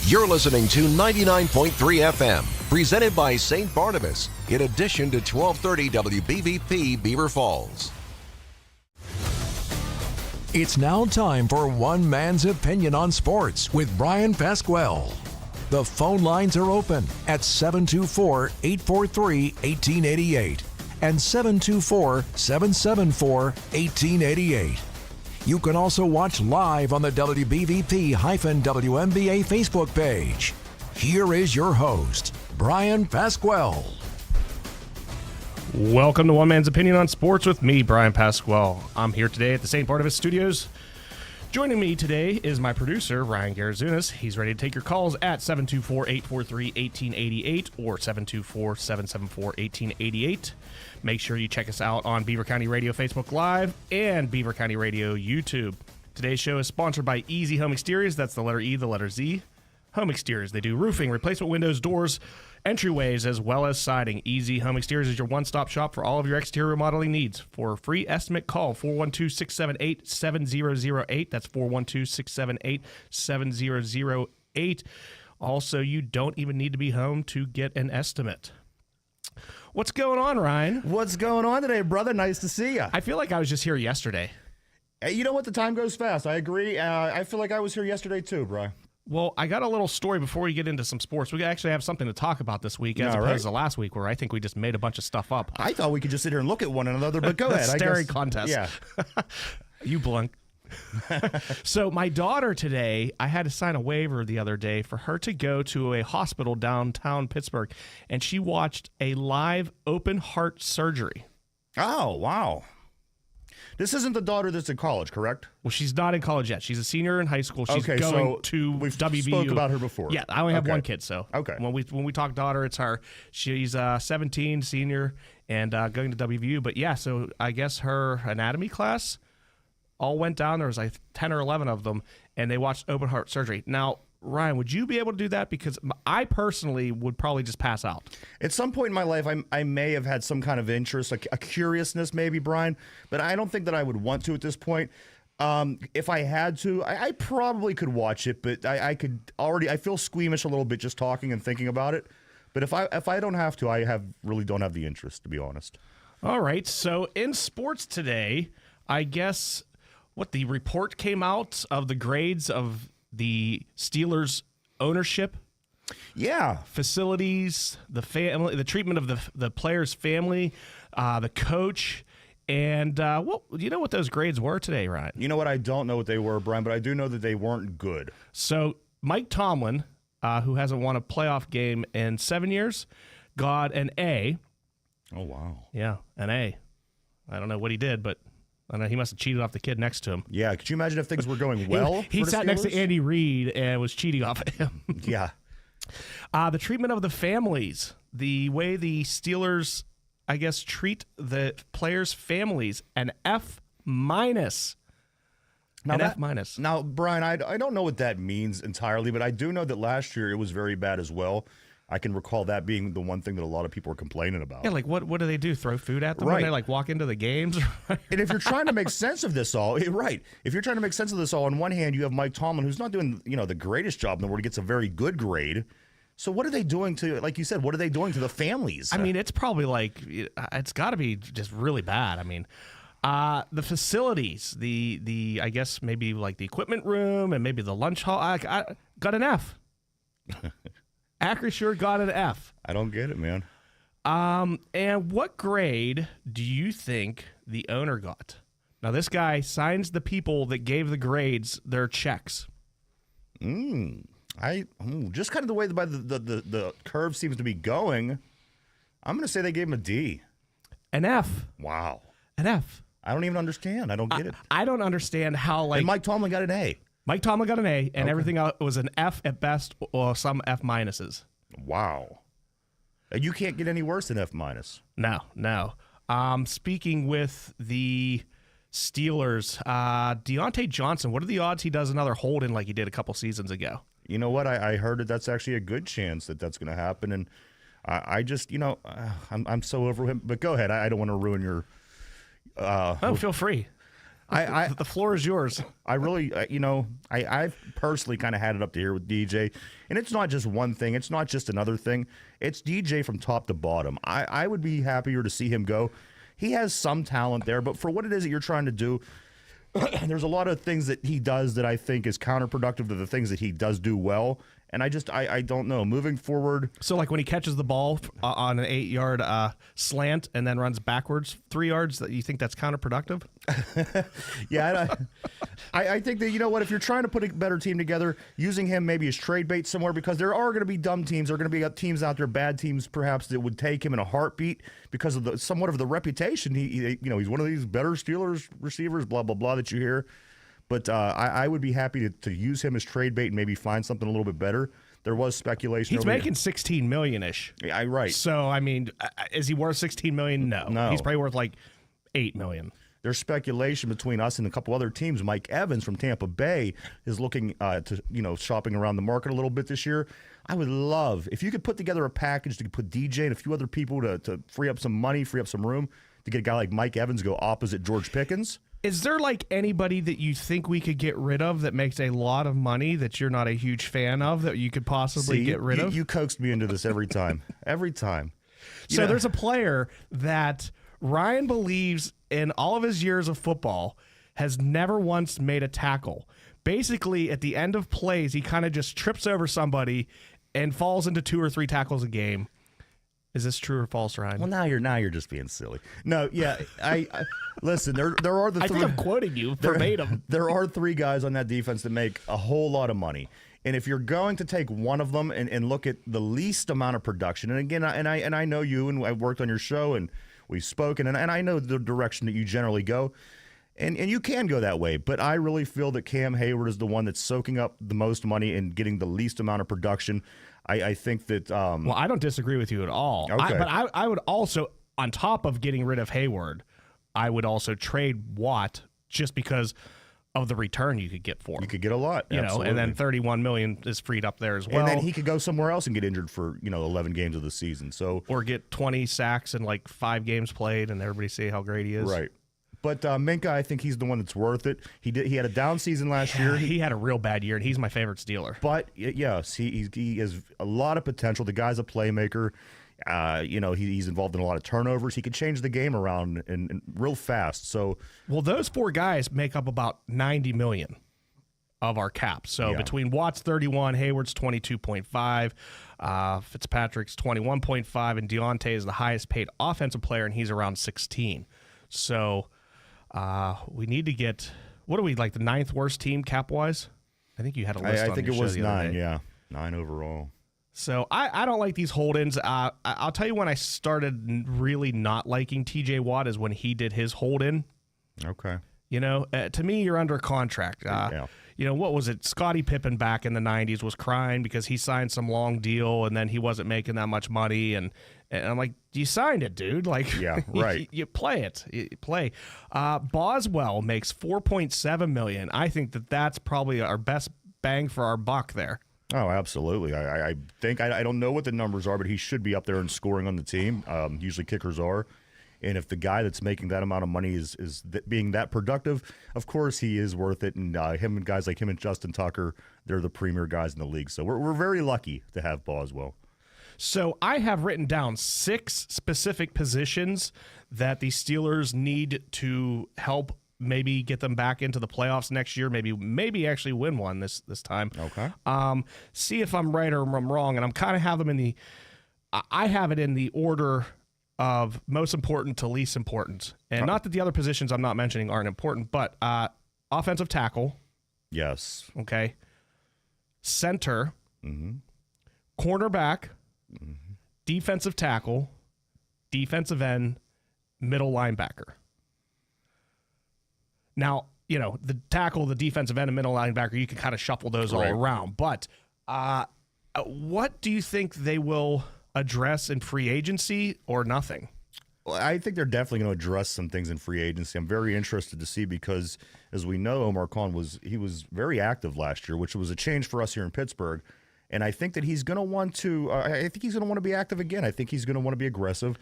You're listening to 99.3 FM, presented by St. Barnabas, in addition to 1230 WBVP Beaver Falls. It's now time for One Man's Opinion on Sports with Bryan Pasquale. The phone lines are open at 724-843-1888 and 724-774-1888. You can also watch live on the WBVP-WNBA Facebook page. Here is your host, Bryan Pasquale. Welcome to One Man's Opinion on Sports with me, Bryan Pasquale. I'm here today at the St. Barnabas Studios. Joining me today is my producer, Ryan Garazunas. He's ready to take your calls at 724-843-1888 or 724-774-1888. Make sure you check us out on Beaver County Radio Facebook Live and Beaver County Radio YouTube. Today's show is sponsored by Easy Home Exteriors. That's the letter E, the letter Z. Home Exteriors. They do roofing, replacement windows, doors, entryways, as well as siding. Easy Home Exteriors is your one-stop shop for all of your exterior remodeling needs. For a free estimate, call 412-678-7008. That's 412-678-7008. Also, you don't even need to be home to get an estimate. What's going on, Ryan? What's going on today, brother? Nice to see you. I feel like I was just here yesterday. Hey, you know what? The time goes fast. I agree. I feel like I was here yesterday too, bro. Well, I got a little story before we get into some sports. We actually have something to talk about this week as opposed to last week where I think we just made a bunch of stuff up. I thought we could just sit here and look at one another, but go ahead. Staring contest. Yeah. You blunk. So my daughter today, I had to sign a waiver the other day for her to go to a hospital downtown Pittsburgh, and she watched a live open heart surgery. Oh, wow. This isn't the daughter that's in college, correct? Well, she's not in college yet. She's a senior in high school. She's okay, going so to we've WVU. spoke about her before. Yeah, I only have one kid, so okay. When we talk daughter, it's her. She's 17, senior, and going to WVU. But yeah, so I guess her anatomy class all went down. There was like 10 or 11 of them, and they watched open heart surgery. Now, Ryan, would you be able to do that? Because I personally would probably just pass out. At some point in my life, I may have had some kind of interest, a curiousness maybe, Brian, but I don't think that I would want to at this point. If I had to, I probably could watch it, but I feel squeamish a little bit just talking and thinking about it. But if I don't have to, I really don't have the interest, to be honest. All right. So in sports today, I guess the report came out of the grades of the Steelers' ownership, facilities, the family, the treatment of the player's family, the coach, and do you know what those grades were today, Ryan? You know what? I don't know what they were, Brian, but I do know that they weren't good. So Mike Tomlin, who hasn't won a playoff game in 7 years, got an A. Oh, wow. Yeah, an A. I don't know what he did, but I don't know, he must have cheated off the kid next to him. Yeah, could you imagine if things were going well? He sat next to Andy Reid and was cheating off of him. Yeah. The treatment of the families, the way the Steelers, I guess, treat the players' families, an F-. F-. Now, Brian, I don't know what that means entirely, but I do know that last year it was very bad as well. I can recall that being the one thing that a lot of people were complaining about. Yeah, like what do they do? Throw food at them when they walk into the games? And if you're trying to make sense of this all, right? If you're trying to make sense of this all, on one hand you have Mike Tomlin, who's not doing the greatest job in the world. He gets a very good grade. So what are they doing to, like you said, what are they doing to the families? I mean, it's probably it's got to be just really bad. I mean, the facilities, the I guess maybe like the equipment room and maybe the lunch hall. I got an F. Acrisure got an F. I don't get it, man. And what grade do you think the owner got? Now, this guy signs the people that gave the grades their checks. Just kind of the way the curve seems to be going, I'm going to say they gave him a D. An F. Wow. An F. I don't even understand. I don't get it. I don't understand how, and Mike Tomlin got an A. Mike Tomlin got an A, and everything else was an F at best or some F minuses. Wow. And you can't get any worse than F minus. No. Speaking with the Steelers, Deontay Johnson, what are the odds he does another hold-in like he did a couple seasons ago? You know what? I heard that's actually a good chance that's going to happen, and I just, I'm so over him. But go ahead. I don't want to ruin your... feel free. The floor is yours. I really, I've personally kind of had it up to here with DJ, and it's not just one thing. It's not just another thing. It's DJ from top to bottom. I would be happier to see him go. He has some talent there, but for what it is that you're trying to do, there's a lot of things that he does that I think is counterproductive to the things that he does do well. And I don't know. Moving forward. So, like when he catches the ball on an 8-yard slant and then runs backwards 3 yards, that you think that's counterproductive? Yeah, I think that, you know what, if you're trying to put a better team together, using him maybe as trade bait somewhere, because there are going to be dumb teams. There are going to be teams out there, bad teams perhaps, that would take him in a heartbeat because of somewhat of the reputation. He's one of these better Steelers receivers, blah, blah, blah, that you hear. But I would be happy to use him as trade bait and maybe find something a little bit better. There was speculation. He's making $16 million-ish. Yeah, right. So, I mean, is he worth $16 million? No. He's probably worth like $8 million. There's speculation between us and a couple other teams. Mike Evans from Tampa Bay is looking to, shopping around the market a little bit this year. I would love if you could put together a package to put DJ and a few other people to free up some money, free up some room to get a guy like Mike Evans go opposite George Pickens. Is there like anybody that you think we could get rid of that makes a lot of money that you're not a huge fan of that you could possibly get rid of? You coaxed me into this every time. Every time. So there's a player that Ryan believes in all of his years of football has never once made a tackle. Basically, at the end of plays, he kind of just trips over somebody and falls into 2 or 3 tackles a game. Is this true or false, Ryan? Well, now you're just being silly. No, yeah, I listen. There are the. I think I'm quoting you verbatim. There are 3 guys on that defense that make a whole lot of money, and if you're going to take one of them and look at the least amount of production, and again, I know you, and I've worked on your show, and we've spoken, and I know the direction that you generally go, and you can go that way, but I really feel that Cam Hayward is the one that's soaking up the most money and getting the least amount of production. I think that. Well, I don't disagree with you at all. Okay. But I would also, on top of getting rid of Hayward, I would also trade Watt just because of the return you could get for him. You could get a lot, absolutely. And then $31 million is freed up there as well. And then he could go somewhere else and get injured for 11 games of the season. So or get 20 sacks in like 5 games played, and everybody say how great he is. Right. But Minka, I think he's the one that's worth it. He had a down season last year. He had a real bad year, and he's my favorite Steeler. But yes, he has a lot of potential. The guy's a playmaker. He's involved in a lot of turnovers. He could change the game around and real fast. So, well, those 4 guys make up about $90 million of our cap. So between Watt's 31, Hayward's 22.5, Fitzpatrick's 21.5, and Deontay is the highest paid offensive player, and he's around 16. So. We need to get, what are we, like the 9th worst team cap-wise? I think you had a list on I think your it show was the other 9, day. yeah. 9 overall. So I don't like these hold-ins. I'll tell you when I started really not liking TJ Watt is when he did his hold-in. Okay. To me, you're under contract. Yeah. What was it? Scottie Pippen back in the 90s was crying because he signed some long deal and then he wasn't making that much money. And I'm like, you signed it, dude. Like, yeah, right. you play it. You play. Boswell makes $4.7 million. I think that's probably our best bang for our buck there. Oh, absolutely. I think, I don't know what the numbers are, but he should be up there and scoring on the team. Usually kickers are. And if the guy that's making that amount of money is being that productive, of course he is worth it. And him and guys like him and Justin Tucker, they're the premier guys in the league. So we're very lucky to have Boswell. So I have written down 6 specific positions that the Steelers need to help maybe get them back into the playoffs next year, maybe actually win one this time. Okay. See if I'm right or I'm wrong. And I'm kind of have them I have it in the order of most important to least important. And not that the other positions I'm not mentioning aren't important, but offensive tackle. Yes. Okay. Center. Mm-hmm. Cornerback. Mm-hmm. Defensive tackle. Defensive end. Middle linebacker. Now, the tackle, the defensive end, and middle linebacker, you can kind of shuffle those all around. But what do you think they will address in free agency or nothing? Well, I think they're definitely going to address some things in free agency. I'm very interested to see because, as we know, Omar Khan was very active last year, which was a change for us here in Pittsburgh. And I think that he's going to want to. I think he's going to want to be active again. I think he's going to want to be aggressive.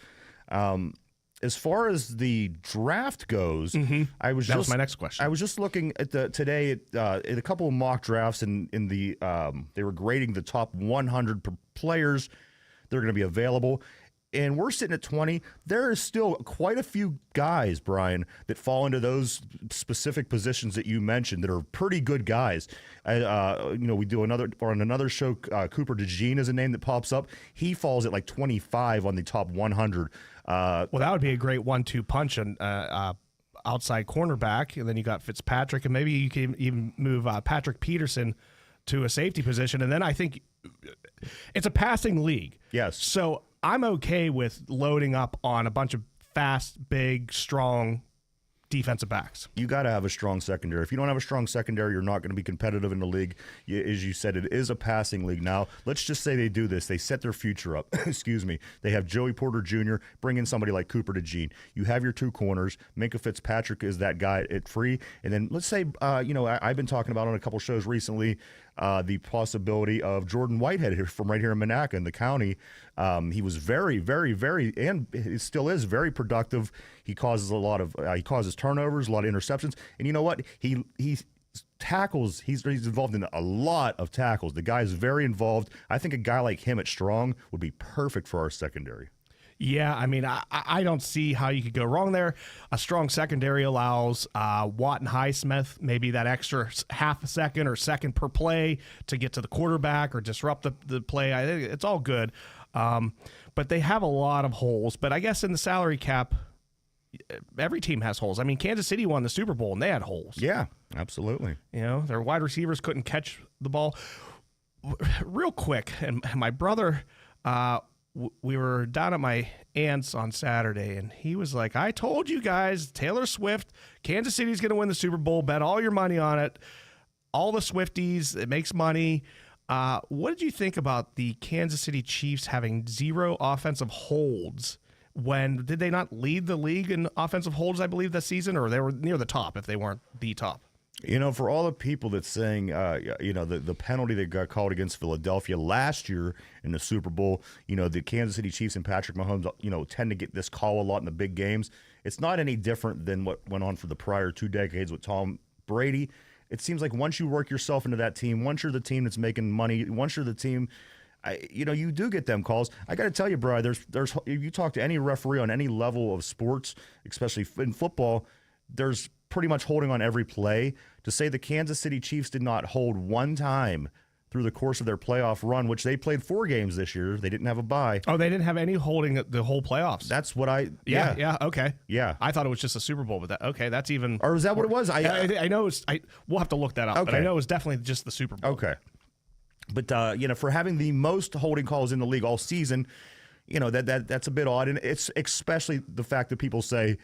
as far as the draft goes, that was my next question. I was just looking at today at a couple of mock drafts, and in the they were grading the top 100 players that are going to be available. And we're sitting at 20. There is still quite a few guys, Brian, that fall into those specific positions that you mentioned that are pretty good guys. We do on another show, Cooper DeJean is a name that pops up. He falls at like 25 on the top 100. Well, that would be a great 1-2 punch and outside cornerback, and then you got Fitzpatrick, and maybe you can even move Patrick Peterson to a safety position, and then I think it's a passing league. Yes. So I'm okay with loading up on a bunch of fast, big, strong defensive backs. You got to have a strong secondary. If you don't have a strong secondary, you're not going to be competitive in the league. As you said, it is a passing league now. Let's just say they do this. They set their future up. Excuse me. They have Joey Porter Jr., bring in somebody like Cooper DeJean. You have your two corners. Minka Fitzpatrick is that guy at free. And then let's say, I've been talking about on a couple shows recently, the possibility of Jordan Whitehead from right here in Monaca in the county. He was very, very, very, and it still is very productive. He causes turnovers, a lot of interceptions, and you know what? He tackles. He's involved in a lot of tackles. The guy's very involved. I think a guy like him at strong would be perfect for our secondary. Yeah, I mean, I don't see how you could go wrong there. A strong secondary allows Watt and Highsmith maybe that extra half a second or second per play to get to the quarterback or disrupt the play. I think it's all good. But they have a lot of holes. But I guess in the salary cap, every team has holes. I mean, Kansas City won the Super Bowl, and they had holes. Yeah, absolutely. Their wide receivers couldn't catch the ball. Real quick, and my brother... we were down at my aunt's on Saturday, and he was like, I told you guys, Taylor Swift, Kansas City's going to win the Super Bowl. Bet all your money on it. All the Swifties, it makes money. What did you think about the Kansas City Chiefs having 0 offensive holds? Did they not lead the league in offensive holds, I believe, this season? Or they were near the top if they weren't the top? For all the people that's saying, the penalty that got called against Philadelphia last year in the Super Bowl, the Kansas City Chiefs and Patrick Mahomes, tend to get this call a lot in the big games. It's not any different than what went on for the prior 2 decades with Tom Brady. It seems like once you work yourself into that team, once you're the team that's making money, once you're the team, you do get them calls. I got to tell you, Brian, there's you talk to any referee on any level of sports, especially in football, there's pretty much holding on every play. To say the Kansas City Chiefs did not hold one time through the course of their playoff run, which they played 4 games this year. They didn't have a bye. Oh, they didn't have any holding the whole playoffs. That's what I... Yeah, okay. Yeah. I thought it was just a Super Bowl, but that's even... Or is that what it was? I know we'll have to look that up, okay. but I know it was definitely just the Super Bowl. Okay. But, for having the most holding calls in the league all season, that's a bit odd. And it's especially the fact that people say...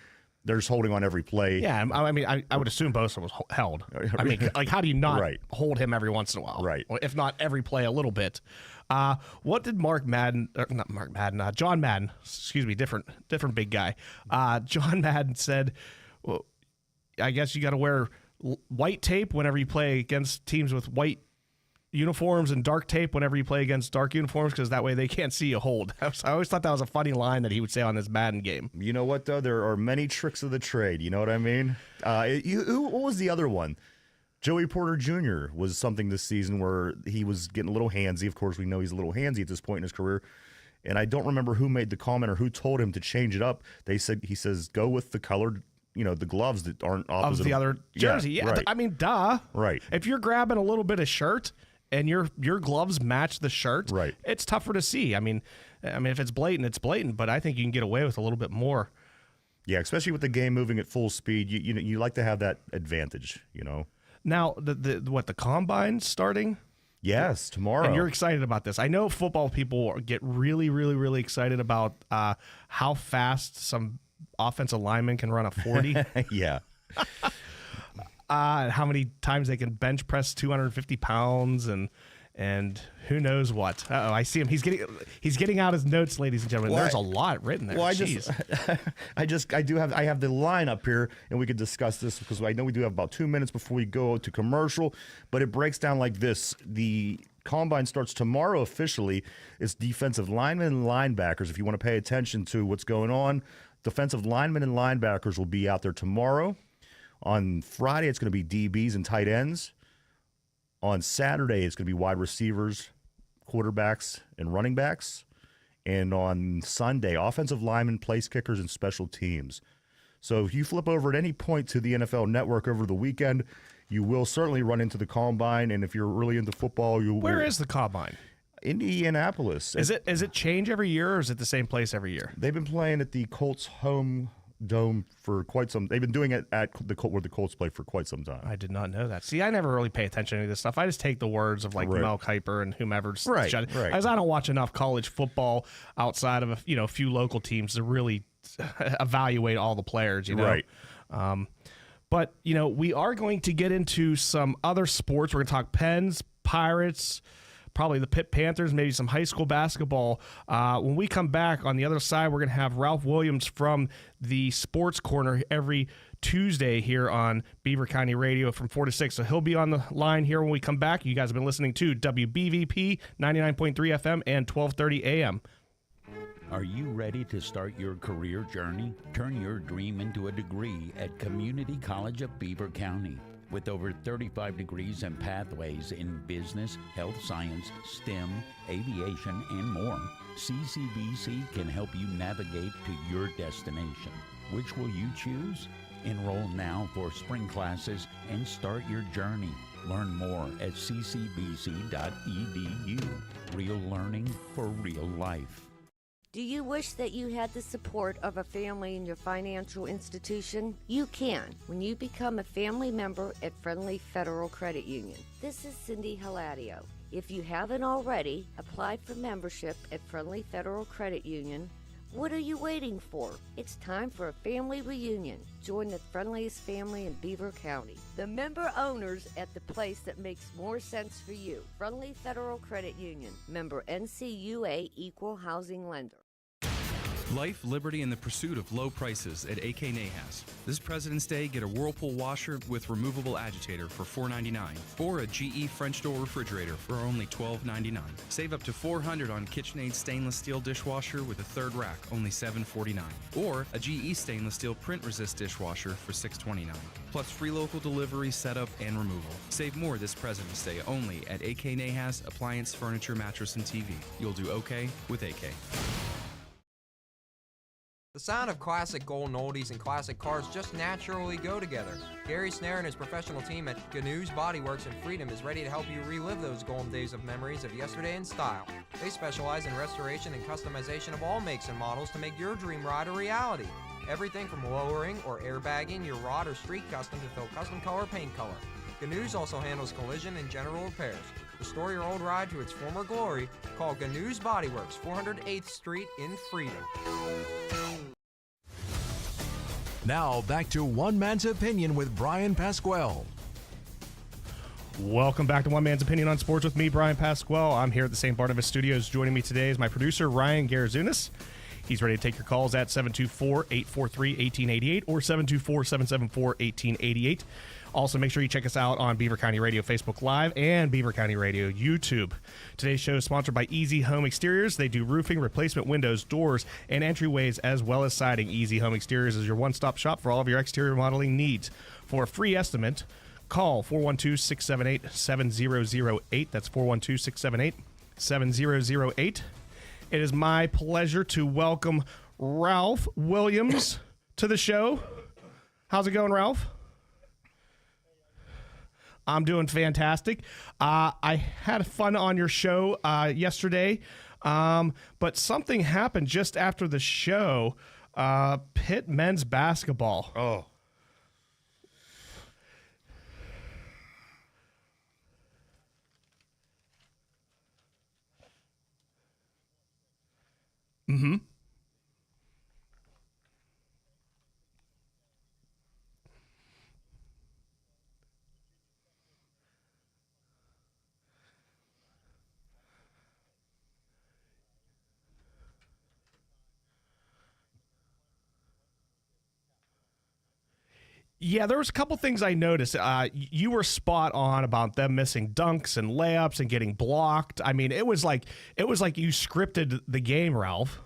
There's holding on every play. Yeah, I mean, I would assume Bosa was held. I mean, like, how do you not hold him every once in a while? Right. If not every play, a little bit. What did John Madden, excuse me, different big guy. John Madden said, well, I guess you got to wear white tape whenever you play against teams with white uniforms and dark tape whenever you play against dark uniforms, because that way they can't see you hold. I always thought that was a funny line that he would say on his Madden game. You know what, though? There are many tricks of the trade. You know what I mean? What was the other one? Joey Porter Jr. was something this season where he was getting a little handsy. Of course, we know he's a little handsy at this point in his career. And I don't remember who made the comment or who told him to change it up. He says, go with the colored, the gloves that aren't opposite of the other jersey. Yeah, right. I mean, duh. Right. If you're grabbing a little bit of shirt and your gloves match the shirt, right, it's tougher to see. I mean, if it's blatant, it's blatant, but I think you can get away with a little bit more. Yeah, especially with the game moving at full speed, you like to have that advantage, Now, the combine's starting? Yes, tomorrow. And you're excited about this. I know football people get really, really, really excited about how fast some offensive linemen can run a 40. Yeah. How many times they can bench press 250 pounds and who knows what. Uh-oh, I see him. He's getting out his notes, ladies and gentlemen. There's a lot written there. Well, I have the line up here, and we could discuss this because I know we do have about 2 minutes before we go to commercial, but it breaks down like this. The combine starts tomorrow officially. It's defensive linemen and linebackers. If you want to pay attention to what's going on, Defensive linemen and linebackers will be out there tomorrow. On Friday, it's going to be DBs and tight ends. On Saturday, it's going to be wide receivers, quarterbacks, and running backs. And on Sunday, offensive linemen, place kickers, and special teams. So if you flip over at any point to the NFL Network over the weekend, you will certainly run into the Combine. And if you're really into football, you will. Where is the Combine? Indianapolis. Is it change every year, or is it the same place every year? They've been playing at the Colts home dome for quite some. They've been doing it at where the Colts play for quite some time. I did not know that. See, I never really pay attention to any of this stuff. I just take the words of like Mel Kiper and whomever's right. As I don't watch enough college football outside of a few local teams to really evaluate all the players. Right. But we are going to get into some other sports. We're going to talk Pens, Pirates, probably the Pitt Panthers, maybe some high school basketball. When we come back on the other side, we're going to have Ralph Williams from the Sports Corner every Tuesday here on Beaver County Radio from 4 to 6. So he'll be on the line here when we come back. You guys have been listening to WBVP 99.3 FM and 1230 AM. Are you ready to start your career journey? Turn your dream into a degree at Community College of Beaver County. With over 35 degrees and pathways in business, health science, STEM, aviation, and more, CCBC can help you navigate to your destination. Which will you choose? Enroll now for spring classes and start your journey. Learn more at ccbc.edu. Real learning for real life. Do you wish that you had the support of a family in your financial institution? You can when you become a family member at Friendly Federal Credit Union. This is Cindy Haladio. If you haven't already applied for membership at Friendly Federal Credit Union, what are you waiting for? It's time for a family reunion. Join the friendliest family in Beaver County. The member owners at the place that makes more sense for you. Friendly Federal Credit Union. Member NCUA Equal Housing Lender. Life, liberty, and the pursuit of low prices at AK Nahas. This President's Day, get a Whirlpool washer with removable agitator for $4.99 or a GE French door refrigerator for only $12.99. Save up to $400 on KitchenAid stainless steel dishwasher with a third rack, only $7.49. Or a GE stainless steel print resist dishwasher for $6.29. Plus free local delivery, setup, and removal. Save more this President's Day only at AK Nahas Appliance, Furniture, Mattress, and TV. You'll do okay with AK. The sound of classic golden oldies and classic cars just naturally go together. Gary Snare and his professional team at Gnu's Body Works in Freedom is ready to help you relive those golden days of memories of yesterday in style. They specialize in restoration and customization of all makes and models to make your dream ride a reality. Everything from lowering or airbagging your rod or street custom to fill custom color paint color. Gnu's also handles collision and general repairs. Restore your old ride to its former glory. Call Gnu's Body Works, 408th Street in Freedom. Now back to One Man's Opinion with Bryan Pasquale. Welcome back to One Man's Opinion on Sports with me, Bryan Pasquale. I'm here at the St. Barnabas Studios. Joining me today is my producer, Ryan Garazunas. He's ready to take your calls at 724-843-1888 or 724-774-1888. Also, make sure you check us out on Beaver County Radio Facebook Live and Beaver County Radio YouTube. Today's show is sponsored by Easy Home Exteriors. They do roofing, replacement windows, doors, and entryways, as well as siding. Easy Home Exteriors is your one-stop shop for all of your exterior modeling needs. For a free estimate, call 412-678-7008. That's 412-678-7008. It is my pleasure to welcome Ralph Williams to the show. How's it going, Ralph? I'm doing fantastic. I had fun on your show yesterday, but something happened just after the show. Pitt men's basketball. Oh. Mm-hmm. Yeah, there was a couple things I noticed. You were spot on about them missing dunks and layups and getting blocked. I mean, it was like you scripted the game, Ralph.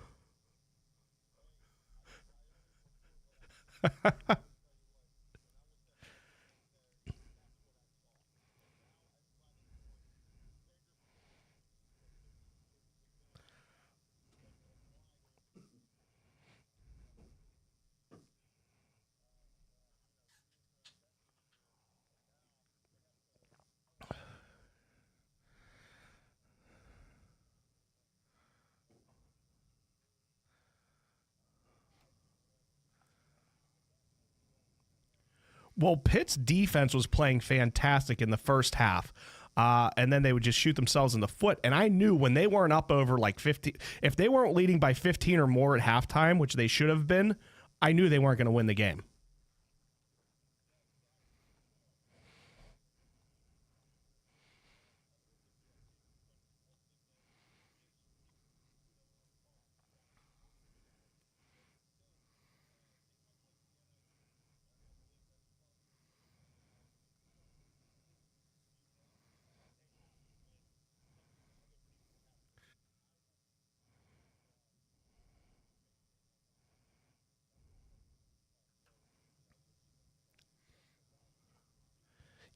Well, Pitt's defense was playing fantastic in the first half. And then they would just shoot themselves in the foot. And I knew when they weren't up over like 50, if they weren't leading by 15 or more at halftime, which they should have been, I knew they weren't going to win the game.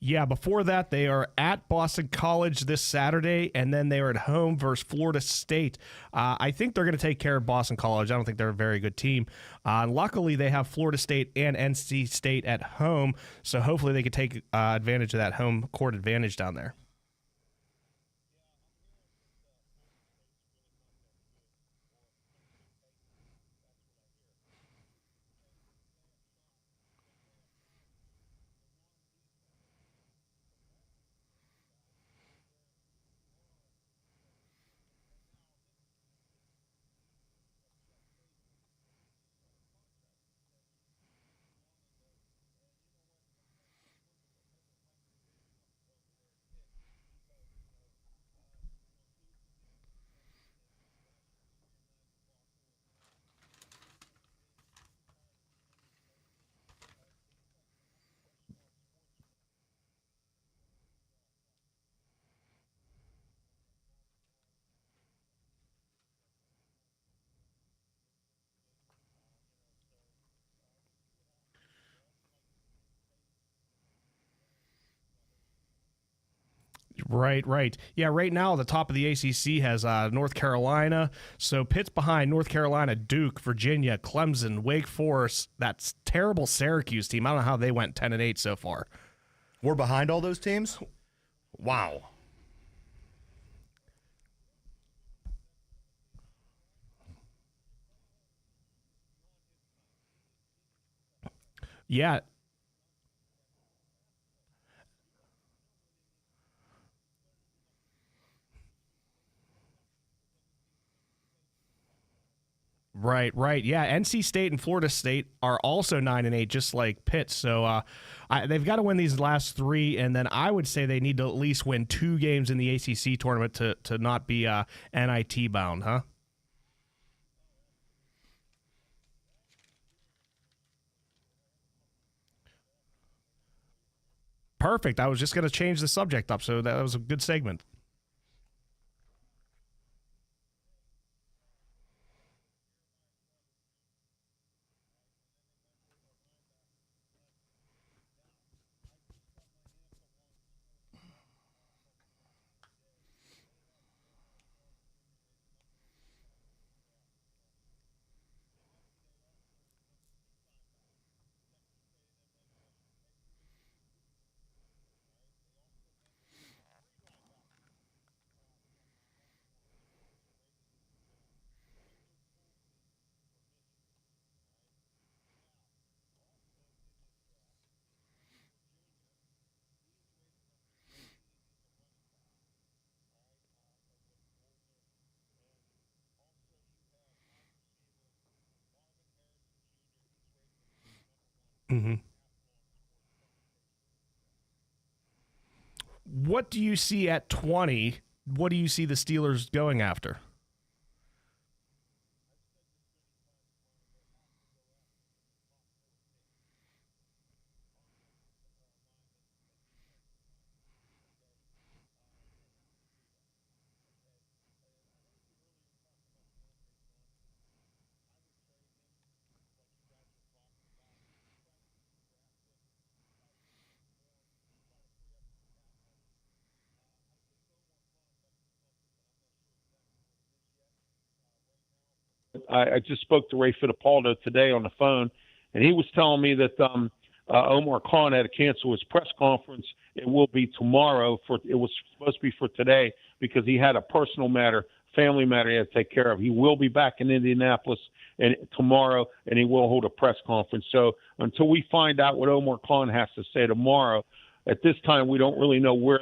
Yeah, before that, they are at Boston College this Saturday, and then they are at home versus Florida State. I think they're going to take care of Boston College. I don't think they're a very good team. Luckily, they have Florida State and NC State at home, so hopefully they can take advantage of that home court advantage down there. Right. Yeah, right now the top of the ACC has North Carolina. So Pitt's behind North Carolina, Duke, Virginia, Clemson, Wake Forest. That's terrible Syracuse team. I don't know how they went 10-8 so far. We're behind all those teams? Wow. Yeah. Right. Yeah, NC State and Florida State are also 9-8, just like Pitt. So they've got to win these last three, and then I would say they need to at least win 2 games in the ACC tournament to not be NIT bound, huh? Perfect. I was just going to change the subject up, so that was a good segment. Mm-hmm. What do you see at 20? What do you see the Steelers going after? I just spoke to Ray Fittipaldo today on the phone, and he was telling me that Omar Khan had to cancel his press conference. It will be tomorrow. It was supposed to be for today because he had a personal matter, family matter he had to take care of. He will be back in Indianapolis tomorrow, and he will hold a press conference. So until we find out what Omar Khan has to say tomorrow, at this time we don't really know where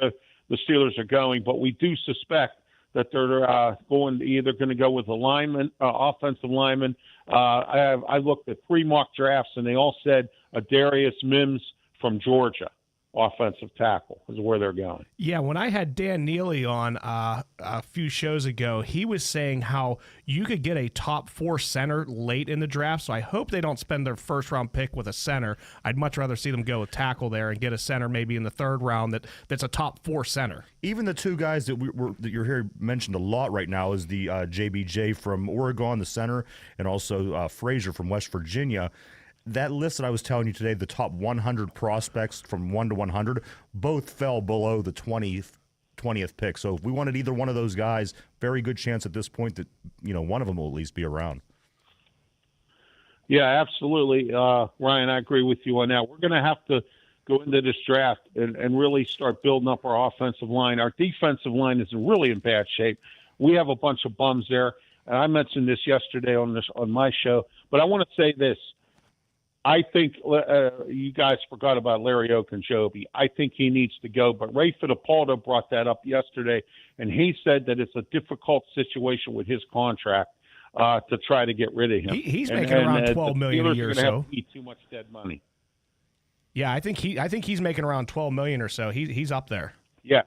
the Steelers are going, but we do suspect that they're either going to go with a lineman, offensive lineman. I looked at 3 mock drafts, and they all said Darius Mims from Georgia, offensive tackle, is where they're going. Yeah, when I had Dan Neely on a few shows ago, he was saying how you could get a top 4 center late in the draft, so I hope they don't spend their first-round pick with a center. I'd much rather see them go with tackle there and get a center maybe in the 3rd round that's a top 4 center. Even the 2 guys that you're here mentioned a lot right now is the JBJ from Oregon, the center, and also Frazier from West Virginia. That list that I was telling you today, the top 100 prospects from 1 to 100, both fell below the 20th pick. So if we wanted either one of those guys, very good chance at this point that one of them will at least be around. Yeah, absolutely, Ryan. I agree with you on that. We're going to have to go into this draft and really start building up our offensive line. Our defensive line is really in bad shape. We have a bunch of bums there, and I mentioned this yesterday on my show. But I want to say this. I think you guys forgot about Larry Ogunjobi. I think he needs to go. But Ray Fittipaldo brought that up yesterday, and he said that it's a difficult situation with his contract to try to get rid of him. He's making around $12 million a year or so. Have to eat too much dead money. Yeah, I think he's making around $12 million or so. He's up there. Yes.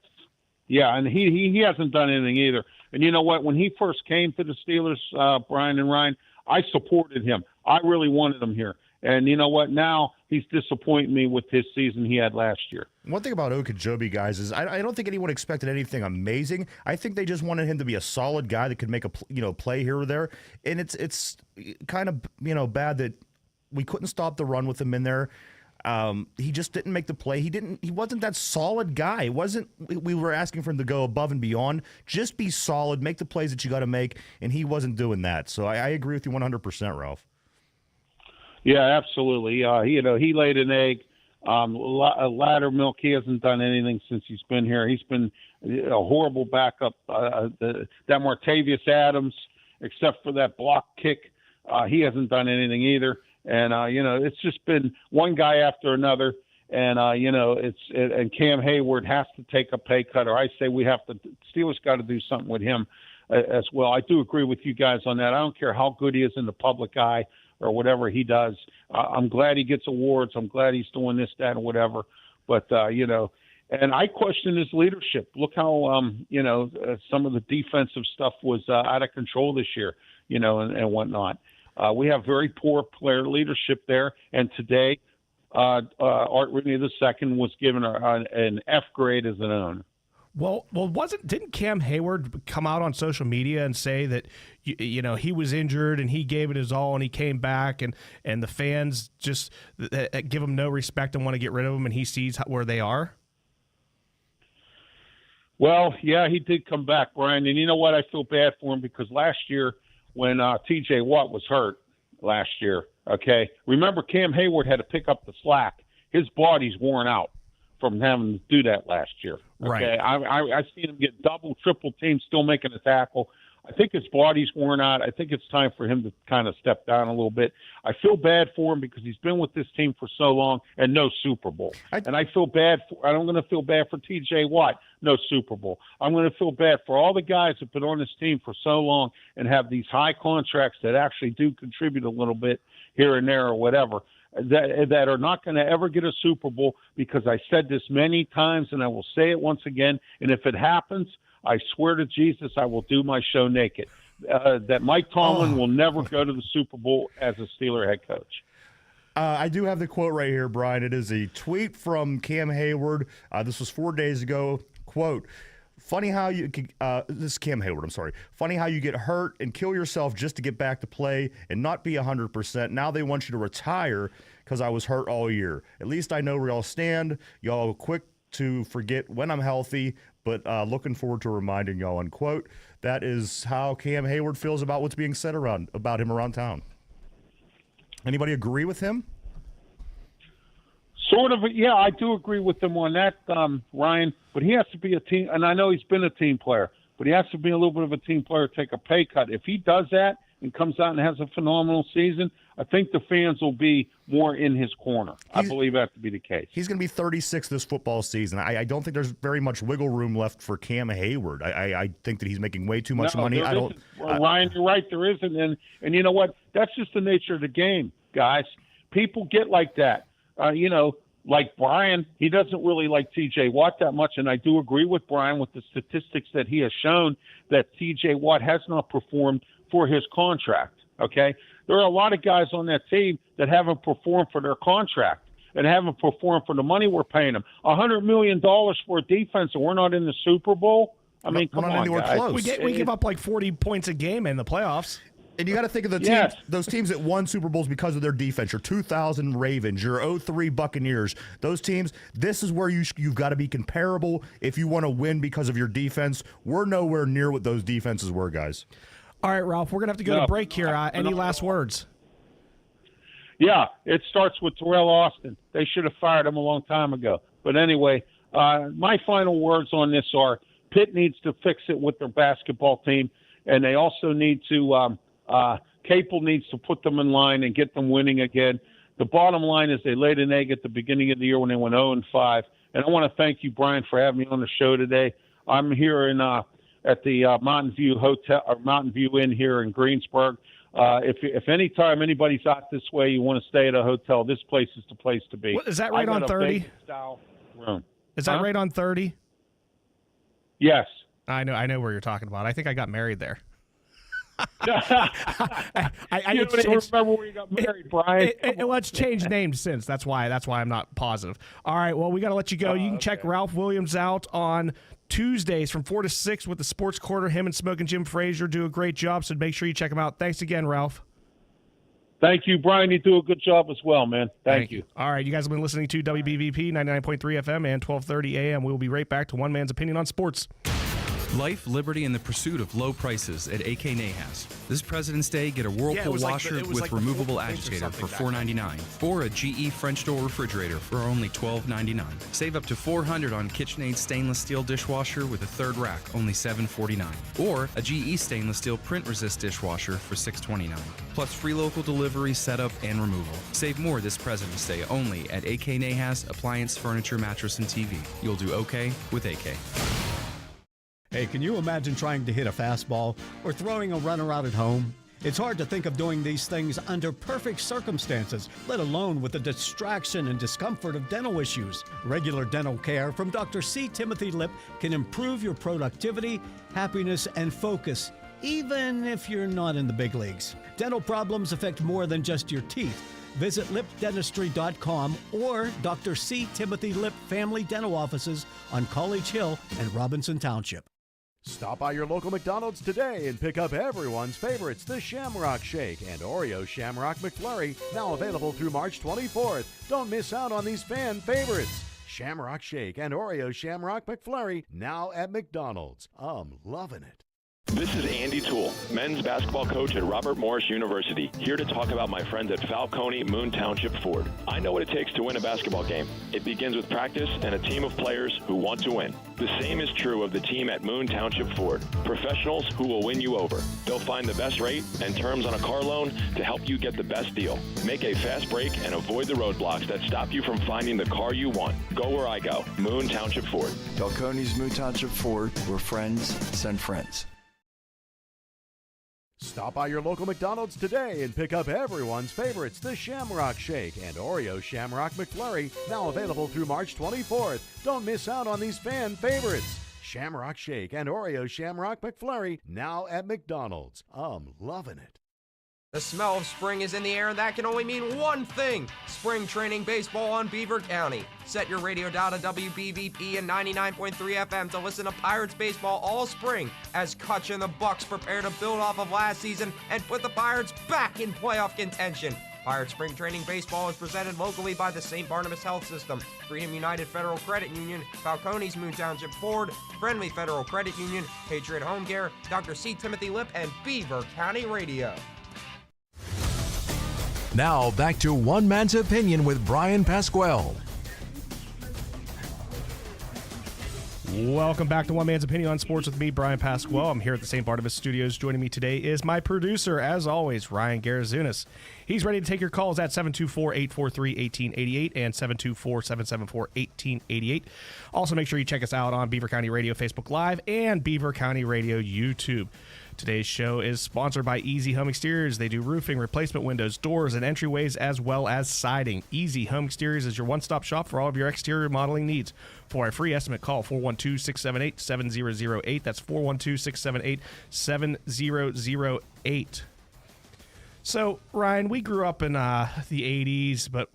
Yeah, and he hasn't done anything either. And you know what? When he first came to the Steelers, Brian and Ryan, I supported him. I really wanted him here. And you know what? Now he's disappointing me with his season he had last year. One thing about Ogunjobi, guys, is I don't think anyone expected anything amazing. I think they just wanted him to be a solid guy that could make a play here or there. And it's kind of bad that we couldn't stop the run with him in there. He just didn't make the play. He wasn't that solid guy. We were asking for him to go above and beyond. Just be solid, make the plays that you got to make, and he wasn't doing that. So I agree with you 100%, Ralph. Yeah, absolutely. He laid an egg. Ladder milk. He hasn't done anything since he's been here. He's been a horrible backup. That Martavius Adams, except for that block kick, he hasn't done anything either. And it's just been one guy after another. And and Cam Hayward has to take a pay cut, or I say Steelers got to do something with him as well. I do agree with you guys on that. I don't care how good he is in the public eye or whatever he does. I'm glad he gets awards. I'm glad he's doing this, that, and whatever. But, and I question his leadership. Look how, some of the defensive stuff was out of control this year, and whatnot. We have very poor player leadership there. And today, Art Rooney II was given an F grade as an owner. Well, didn't Cam Hayward come out on social media and say that he was injured and he gave it his all and he came back and the fans just give him no respect and want to get rid of him and he sees where they are? Well, yeah, he did come back, Brian, and you know what? I feel bad for him because last year when T.J. Watt was hurt last year, okay, remember Cam Hayward had to pick up the slack. His body's worn out from having to do that last year. Okay, right. I've seen him get double, triple teams, still making a tackle. I think his body's worn out. I think it's time for him to kind of step down a little bit. I feel bad for him because he's been with this team for so long and no Super Bowl. And I feel bad I'm going to feel bad for T.J. Watt, no Super Bowl. I'm going to feel bad for all the guys that have been on this team for so long and have these high contracts that actually do contribute a little bit here and there or whatever. That are not going to ever get a Super Bowl because I said this many times and I will say it once again. And if it happens, I swear to Jesus, I will do my show naked. That Mike Tomlin will never go to the Super Bowl as a Steeler head coach. I do have the quote right here, Brian. It is a tweet from Cam Hayward. This was 4 days ago. Quote, funny how you this is Cam Hayward, I'm sorry. Funny how you get hurt and kill yourself just to get back to play and not be 100%. Now they want you to retire because I was hurt all year. At least I know where y'all stand. Y'all quick to forget when I'm healthy, but looking forward to reminding y'all, unquote. that is how Cam Hayward feels about what's being said about him around town. Anybody agree with him? Sort of, yeah, I do agree with him on that, Ryan. But he has to be a team, and I know he's been a team player, but he has to be a little bit of a team player, take a pay cut. If he does that and comes out and has a phenomenal season, I think the fans will be more in his corner. I believe that to be the case. He's going to be 36 this football season. I don't think there's very much wiggle room left for Cam Hayward. I think that he's making way too much money. Ryan, you're right, there isn't. And you know what? That's just the nature of the game, guys. People get like that. Like Bryan, he doesn't really like T.J. Watt that much, and I do agree with Bryan with the statistics that he has shown that T.J. Watt has not performed for his contract, okay? There are a lot of guys on that team that haven't performed for their contract and haven't performed for the money we're paying them. $100 million for a defense, and we're not in the Super Bowl? I mean, come on, guys. Close. We give up like 40 points a game in the playoffs. And you got to think of the teams, those teams that won Super Bowls because of their defense. Your 2000 Ravens, your 03 Buccaneers. Those teams, this is where you've got to be comparable if you want to win because of your defense. We're nowhere near what those defenses were, guys. All right, Ralph, we're going to have to go to break here. Any last words? Yeah, it starts with Terrell Austin. They should have fired him a long time ago. But anyway, my final words on this are Pitt needs to fix it with their basketball team, and they also need to Capel needs to put them in line and get them winning again. The bottom line is they laid an egg at the beginning of the year when they went 0-5. And I want to thank you, Bryan, for having me on the show today. I'm here at the Mountain View Hotel or Mountain View Inn here in Greensburg. If any time anybody's out this way, you want to stay at a hotel, this place is the place to be. What, is that right on 30? Room. Is that right on 30? Yes. I know where you're talking about. I think I got married there. I don't even remember where you got married, Bryan. Well, it's changed names since. That's why I'm not positive. All right, well, we got to let you go. You can check Ralph Williams out on Tuesdays from 4 to 6 with the Sports Quarter. Him and Smoking Jim Frazier do a great job, so make sure you check him out. Thanks again, Ralph. Thank you, Bryan. You do a good job as well, man. Thank you. All right, you guys have been listening to WBVP 99.3 FM and 1230 AM. We'll be right back to One Man's Opinion on Sports. Life, liberty, and the pursuit of low prices at AK Nahas. This President's Day, get a Whirlpool washer with removable agitator for $4.99, or a GE French door refrigerator for only $12.99. Save up to $400 on KitchenAid stainless steel dishwasher with a third rack, only $7.49, or a GE stainless steel print resist dishwasher for $6.29. Plus free local delivery, setup, and removal. Save more this President's Day only at AK Nahas Appliance, Furniture, Mattress, and TV. You'll do okay with AK. Hey, can you imagine trying to hit a fastball or throwing a runner out at home? It's hard to think of doing these things under perfect circumstances, let alone with the distraction and discomfort of dental issues. Regular dental care from Dr. C. Timothy Lip can improve your productivity, happiness, and focus, even if you're not in the big leagues. Dental problems affect more than just your teeth. Visit lipdentistry.com or Dr. C. Timothy Lip Family Dental Offices on College Hill and Robinson Township. Stop by your local McDonald's today and pick up everyone's favorites, the Shamrock Shake and Oreo Shamrock McFlurry, now available through March 24th. Don't miss out on these fan favorites. Shamrock Shake and Oreo Shamrock McFlurry, now at McDonald's. I'm loving it. This is Andy Toole, men's basketball coach at Robert Morris University, here to talk about my friends at Falcone Moon Township Ford. I know what it takes to win a basketball game. It begins with practice and a team of players who want to win. The same is true of the team at Moon Township Ford. Professionals who will win you over. They'll find the best rate and terms on a car loan to help you get the best deal. Make a fast break and avoid the roadblocks that stop you from finding the car you want. Go where I go. Moon Township Ford. Falcone's Moon Township Ford, where friends send friends. Stop by your local McDonald's today and pick up everyone's favorites, the Shamrock Shake and Oreo Shamrock McFlurry, now available through March 24th. Don't miss out on these fan favorites. Shamrock Shake and Oreo Shamrock McFlurry, now at McDonald's. I'm loving it. The smell of spring is in the air, and that can only mean one thing: spring training baseball on Beaver County. Set your radio dial to WBVP and 99.3 FM to listen to Pirates baseball all spring as Kutch and the Bucks prepare to build off of last season and put the Pirates back in playoff contention. Pirate Spring Training Baseball is presented locally by the St. Barnabas Health System, Freedom United Federal Credit Union, Falcone's Moon Township Ford, Friendly Federal Credit Union, Patriot Home Care, Dr. C. Timothy Lip, and Beaver County Radio. Now back to One Man's Opinion with Bryan Pasquale. Welcome back to One Man's Opinion on Sports with me, Bryan Pasquale. I'm here at the St. Barnabas Studios. Joining me today is my producer, as always, Ryan Garazunas. He's ready to take your calls at 724-843-1888 and 724-774-1888. Also, make sure you check us out on Beaver County Radio Facebook Live and Beaver County Radio YouTube. Today's show is sponsored by Easy Home Exteriors. They do roofing, replacement windows, doors, and entryways, as well as siding. Easy Home Exteriors is your one-stop shop for all of your exterior modeling needs. For a free estimate, call 412-678-7008. That's 412-678-7008. So, Ryan, we grew up in the 80s, but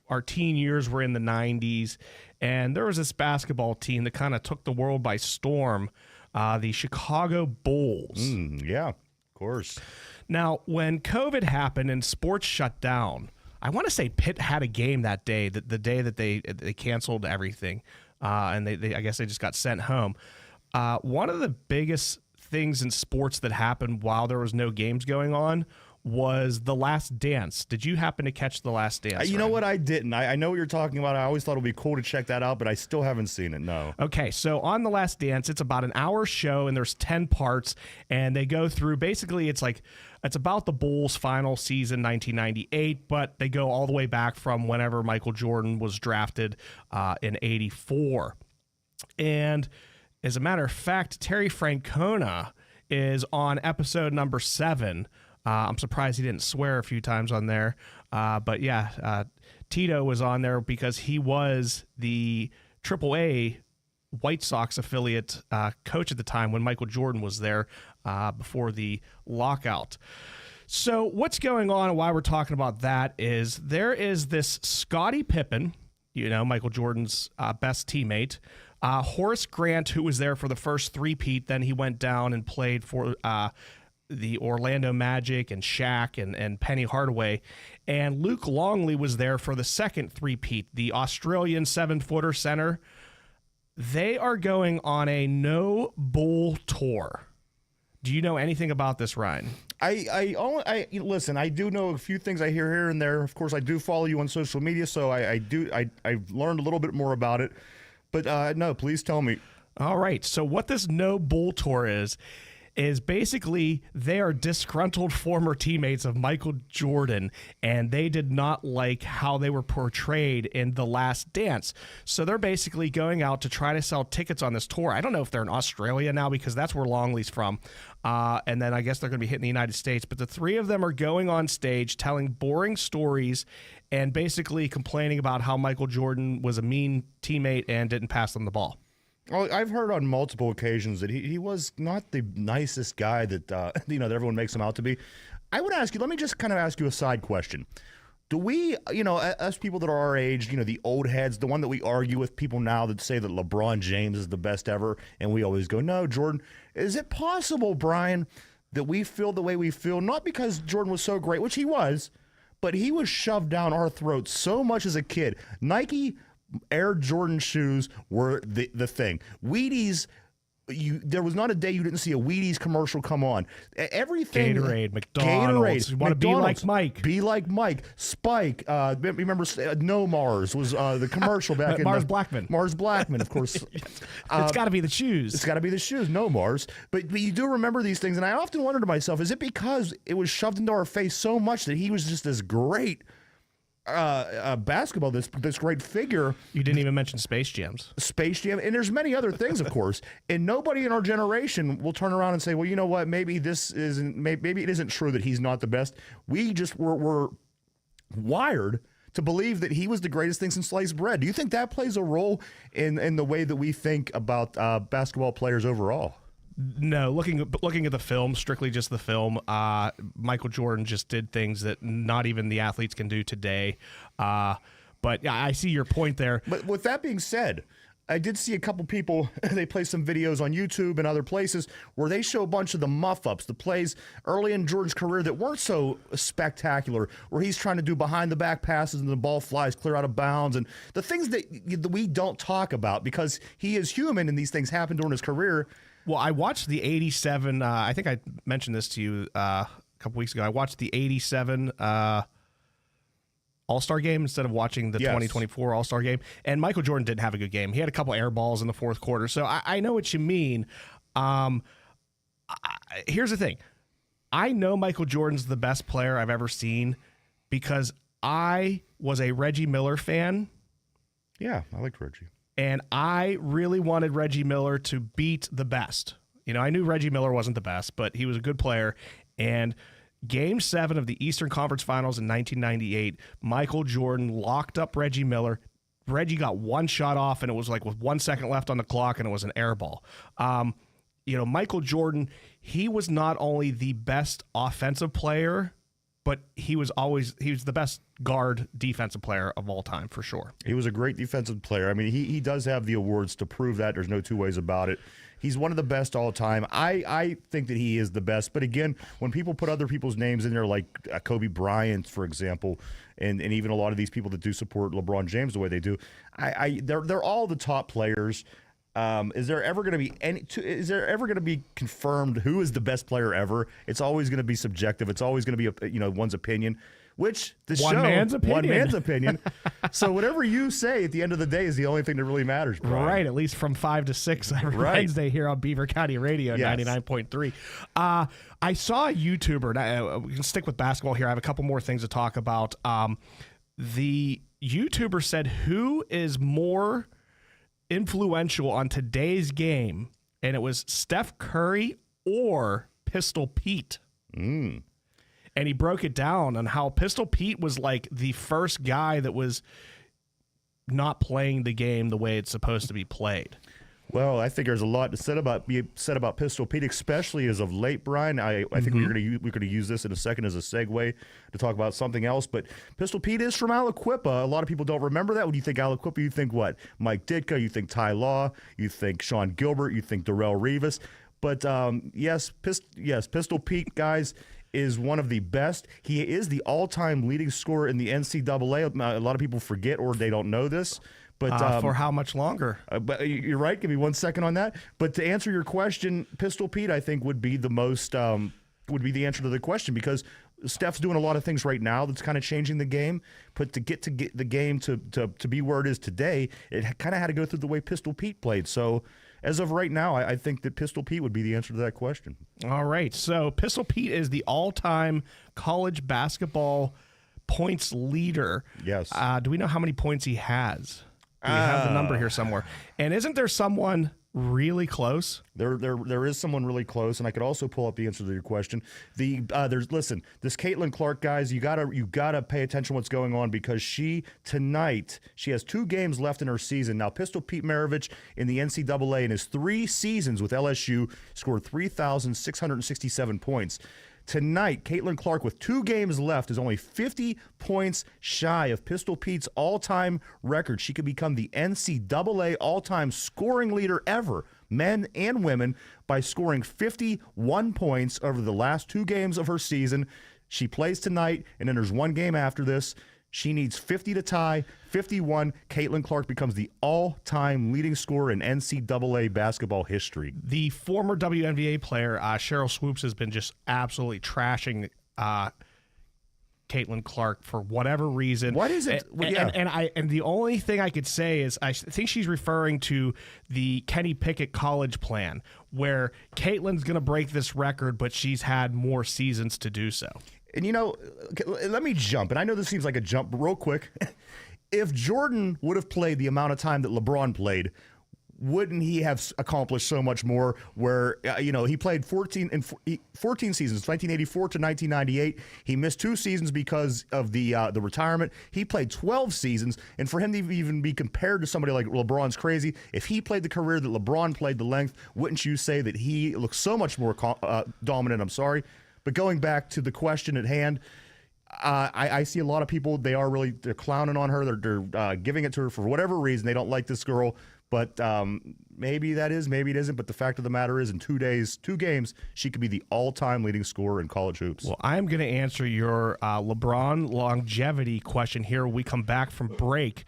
our teen years were in the 90s, and there was this basketball team that kind of took the world by storm. The Chicago Bulls. Yeah, of course. Now, when COVID happened and sports shut down, I want to say Pitt had a game that day, the day that they canceled everything, and they I guess they just got sent home. One of the biggest things in sports that happened while there was no games going on was The Last Dance. Did you happen to catch The Last Dance? You know what? I didn't. I know what you're talking about. I always thought it would be cool to check that out, but I still haven't seen it, no. Okay, so on The Last Dance, it's about an hour show, and there's 10 parts, and they go through, basically, it's about the Bulls' final season, 1998, but they go all the way back from whenever Michael Jordan was drafted in 84. And as a matter of fact, Terry Francona is on episode number 7. I'm surprised he didn't swear a few times on there. But yeah, Tito was on there because he was the AAA White Sox affiliate coach at the time when Michael Jordan was there before the lockout. So what's going on and why we're talking about that is there is this Scottie Pippen, Michael Jordan's best teammate, Horace Grant, who was there for the first three-peat. Then he went down and played for the Orlando Magic and Shaq and Penny Hardaway. And Luke Longley was there for the second three-peat, the Australian 7-footer center. They are going on a no bull tour. Do you know anything about this, Ryan? I listen. I do know a few things I hear here and there. Of course, I do follow you on social media, so I've learned a little bit more about it. But no, please tell me. All right. So what this no bull tour is basically they are disgruntled former teammates of Michael Jordan, and they did not like how they were portrayed in The Last Dance. So they're basically going out to try to sell tickets on this tour. I don't know if they're in Australia now because that's where Longley's from. And then I guess they're going to be hitting the United States. But the three of them are going on stage telling boring stories and basically complaining about how Michael Jordan was a mean teammate and didn't pass them the ball. Well, I've heard on multiple occasions that he was not the nicest guy that that everyone makes him out to be. I would ask you, let me just kind of ask you a side question. Do we, us people that are our age, the old heads, the one that we argue with people now that say that LeBron James is the best ever, and we always go, no, Jordan. Is it possible, Brian, that we feel the way we feel, not because Jordan was so great, which he was, but he was shoved down our throats so much as a kid? Nike Air Jordan shoes were the thing. Wheaties, there was not a day you didn't see a Wheaties commercial come on. Everything. Gatorade, McDonald's. You want to be like Mike. Be like Mike. Spike. Remember, No Mars was the commercial back in Mars Blackman. Mars Blackman, of course. It's got to be the shoes. It's got to be the shoes. No Mars. But you do remember these things, and I often wonder to myself, is it because it was shoved into our face so much that he was just this great basketball, this great figure? You didn't even mention Space Jams. Space Jam, and there's many other things, of course. And nobody in our generation will turn around and say, well, you know what? Maybe it isn't true that he's not the best. We just were wired to believe that he was the greatest thing since sliced bread. Do you think that plays a role in the way that we think about basketball players overall? No, looking at the film, strictly just the film, Michael Jordan just did things that not even the athletes can do today. But yeah, I see your point there. But with that being said, I did see a couple people, they play some videos on YouTube and other places where they show a bunch of the muff-ups, the plays early in Jordan's career that weren't so spectacular, where he's trying to do behind-the-back passes and the ball flies clear out of bounds, and the things that we don't talk about because he is human and these things happen during his career. Well, I watched the 87, I think I mentioned this to you a couple weeks ago. I watched the 87 All-Star game instead of watching the 2024 All-Star game. And Michael Jordan didn't have a good game. He had a couple air balls in the fourth quarter. So I know what you mean. Here's the thing. I know Michael Jordan's the best player I've ever seen because I was a Reggie Miller fan. Yeah, I liked Reggie. And I really wanted Reggie Miller to beat the best. You know, I knew Reggie Miller wasn't the best, but he was a good player. And Game 7 of the Eastern Conference Finals in 1998, Michael Jordan locked up Reggie Miller. Reggie got one shot off, and it was like with 1 second left on the clock, and it was an air ball. You know, Michael Jordan, he was not only the best offensive player, but he was the best guard defensive player of all time, for sure. He was a great defensive player. I mean, he does have the awards to prove that. There's no two ways about it. He's one of the best all time. I think that he is the best. But again, when people put other people's names in there, like Kobe Bryant, for example, and even a lot of these people that do support LeBron James the way they do, they're all the top players. Is there ever going to be confirmed who is the best player ever? It's always going to be subjective. It's always going to be one's opinion. Which one man's opinion. So whatever you say at the end of the day is the only thing that really matters, Brian. Right, at least from 5 to 6 every Wednesday here on Beaver County Radio, 99.3. I saw a YouTuber, we can stick with basketball here. I have a couple more things to talk about. The YouTuber said, who is more influential on today's game? And it was Steph Curry or Pistol Pete. And he broke it down on how Pistol Pete was like the first guy that was not playing the game the way it's supposed to be played. Well, I think there's a lot to be said about Pistol Pete, especially as of late, Brian. I think we're going to use this in a second as a segue to talk about something else. But Pistol Pete is from Aliquippa. A lot of people don't remember that. When you think Aliquippa, you think what? Mike Ditka, you think Ty Law, you think Sean Gilbert, you think Darrell Rivas. But yes, Pistol Pete, guys, is one of the best. He is the all-time leading scorer in the NCAA. A lot of people forget or they don't know this. But for how much longer? But you're right. Give me 1 second on that. But to answer your question, Pistol Pete, I think, would be the most would be the answer to the question, because Steph's doing a lot of things right now that's kind of changing the game. But to get the game to be where it is today, it kind of had to go through the way Pistol Pete played. So as of right now, I think that Pistol Pete would be the answer to that question. All right. So Pistol Pete is the all-time college basketball points leader. Yes. Do we know how many points he has? Do we have the number here somewhere? And isn't there someone really close? There is someone really close, and I could also pull up the answer to your question. Listen, this Caitlin Clark, guys, you gotta pay attention to what's going on, because tonight she has 2 games left in her season. Now, Pistol Pete Maravich in the NCAA in his 3 seasons with LSU scored 3,667 points. Tonight, Caitlin Clark, with 2 games left, is only 50 points shy of Pistol Pete's all-time record. She could become the NCAA all-time scoring leader ever, men and women, by scoring 51 points over the last 2 games of her season. She plays tonight, and then there's 1 game after this. She needs 50 to tie, 51. Caitlin Clark becomes the all-time leading scorer in NCAA basketball history. The former WNBA player, Cheryl Swoops, has been just absolutely trashing Caitlin Clark for whatever reason. What is it? And the only thing I could say is I think she's referring to the Kenny Pickett college plan, where Caitlin's going to break this record, but she's had more seasons to do so. And, let me jump. And I know this seems like a jump, but real quick. If Jordan would have played the amount of time that LeBron played, wouldn't he have accomplished so much more? Where, he played 14 seasons, 1984 to 1998. He missed 2 seasons because of the retirement. He played 12 seasons. And for him to even be compared to somebody like LeBron's crazy. If he played the career that LeBron played the length, wouldn't you say that he looks so much more dominant? I'm sorry. But going back to the question at hand, I see a lot of people, they're clowning on her. They're giving it to her for whatever reason. They don't like this girl. But maybe that is, maybe it isn't. But the fact of the matter is, in 2 days, 2 games, she could be the all-time leading scorer in college hoops. Well, I'm going to answer your LeBron longevity question here when we come back from break.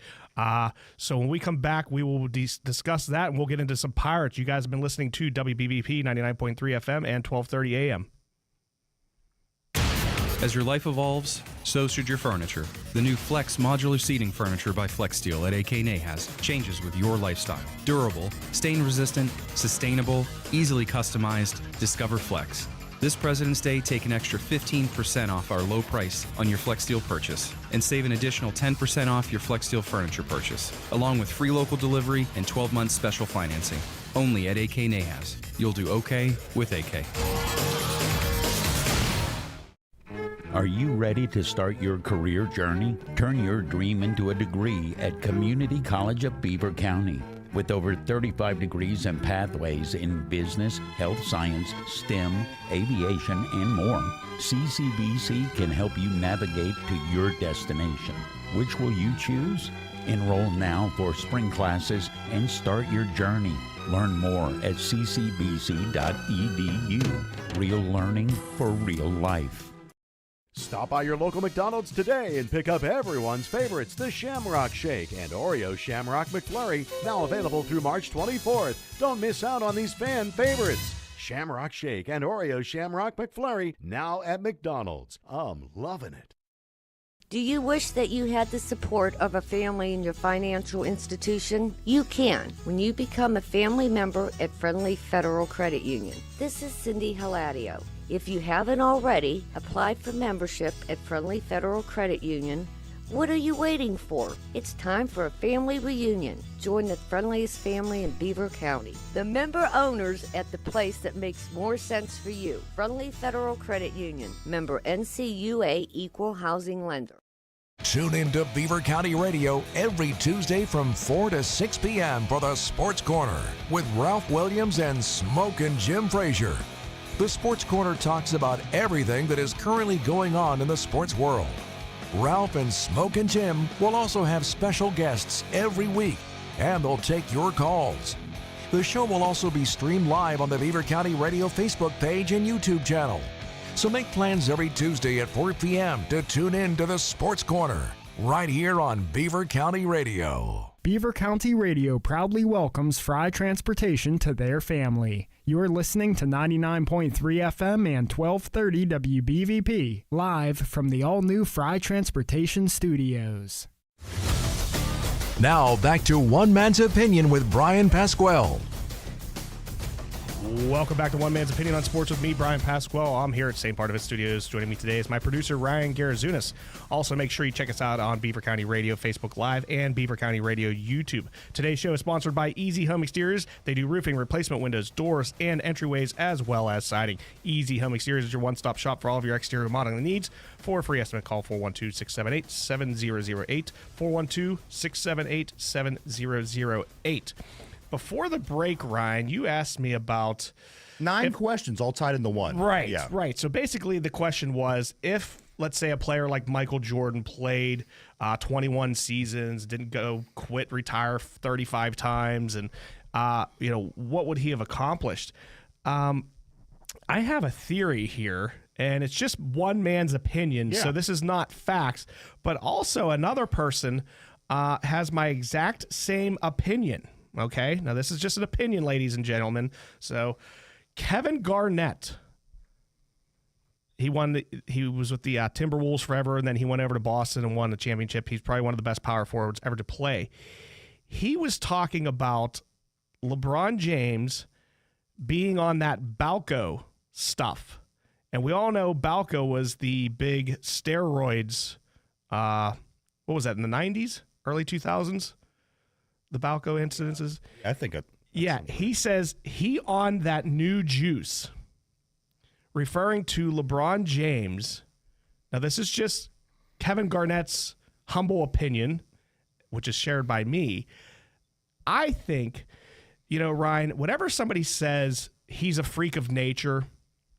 So when we come back, we will discuss that, and we'll get into some Pirates. You guys have been listening to WBVP 99.3 FM and 1230 AM. As your life evolves, so should your furniture. The new Flex modular seating furniture by Flex Steel at AK Nahas changes with your lifestyle. Durable, stain-resistant, sustainable, easily customized. Discover Flex. This President's Day, take an extra 15% off our low price on your Flex Steel purchase and save an additional 10% off your Flex Steel furniture purchase, along with free local delivery and 12 months special financing. Only at AK Nahas. You'll do okay with AK. Are you ready to start your career journey? Turn your dream into a degree at Community College of Beaver County. With over 35 degrees and pathways in business, health science, STEM, aviation, and more, CCBC can help you navigate to your destination. Which will you choose? Enroll now for spring classes and start your journey. Learn more at ccbc.edu. Real learning for real life. Stop by your local McDonald's today and pick up everyone's favorites, the Shamrock Shake and Oreo Shamrock McFlurry, now available through March 24th. Don't miss out on these fan favorites. Shamrock Shake and Oreo Shamrock McFlurry, now at McDonald's. I'm loving it. Do you wish that you had the support of a family in your financial institution? You can when you become a family member at Friendly Federal Credit Union. This is Cindy Haladio. If you haven't already applied for membership at Friendly Federal Credit Union, what are you waiting for? It's time for a family reunion. Join the friendliest family in Beaver County. The member owners at the place that makes more sense for you. Friendly Federal Credit Union. Member NCUA Equal Housing Lender. Tune in to Beaver County Radio every Tuesday from 4 to 6 p.m. for the Sports Corner with Ralph Williams and Smokin' Jim Frazier. The Sports Corner talks about everything that is currently going on in the sports world. Ralph and Smokin' Jim will also have special guests every week, and they'll take your calls. The show will also be streamed live on the Beaver County Radio Facebook page and YouTube channel. So make plans every Tuesday at 4 p.m. to tune in to the Sports Corner, right here on Beaver County Radio. Beaver County Radio proudly welcomes Fry Transportation to their family. You're listening to 99.3 FM and 1230 WBVP, live from the all-new Fry Transportation Studios. Now back to One Man's Opinion with Bryan Pasquale. Welcome back to One Man's Opinion on Sports with me, Bryan Pasquale. I'm here at St. Barnabas Studios. Joining me today is my producer, Ryan Garazunas. Also, make sure you check us out on Beaver County Radio Facebook Live and Beaver County Radio YouTube. Today's show is sponsored by Easy Home Exteriors. They do roofing, replacement windows, doors, and entryways, as well as siding. Easy Home Exteriors is your one-stop shop for all of your exterior modeling needs. For a free estimate, call 412-678-7008, 412-678-7008. Before the break, Ryan, you asked me about 9 questions all tied into one. Right, Yeah. right. So basically the question was, if, let's say, a player like Michael Jordan played 21 seasons, didn't go quit, retire 35 times, and, what would he have accomplished? I have a theory here, and it's just one man's opinion, so this is not facts, but also another person has my exact same opinion. Okay, now this is just an opinion, ladies and gentlemen. So, Kevin Garnett, he was with the Timberwolves forever, and then he went over to Boston and won the championship. He's probably one of the best power forwards ever to play. He was talking about LeBron James being on that Balco stuff, and we all know Balco was the big steroids. What was that in the 90s, early 2000s? The Balco incidences. I think he says he on that new juice, referring to LeBron James. Now, this is just Kevin Garnett's humble opinion, which is shared by me. I think, Ryan, whenever somebody says he's a freak of nature,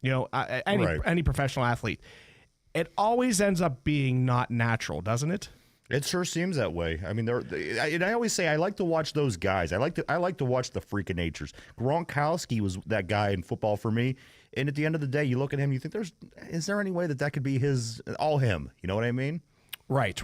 any professional athlete, it always ends up being not natural, doesn't it? It sure seems that way. I mean, and I always say I like to watch those guys. I like to watch the freak of natures. Gronkowski was that guy in football for me. And at the end of the day, you look at him, you think, is there any way that could be all him? You know what I mean? Right.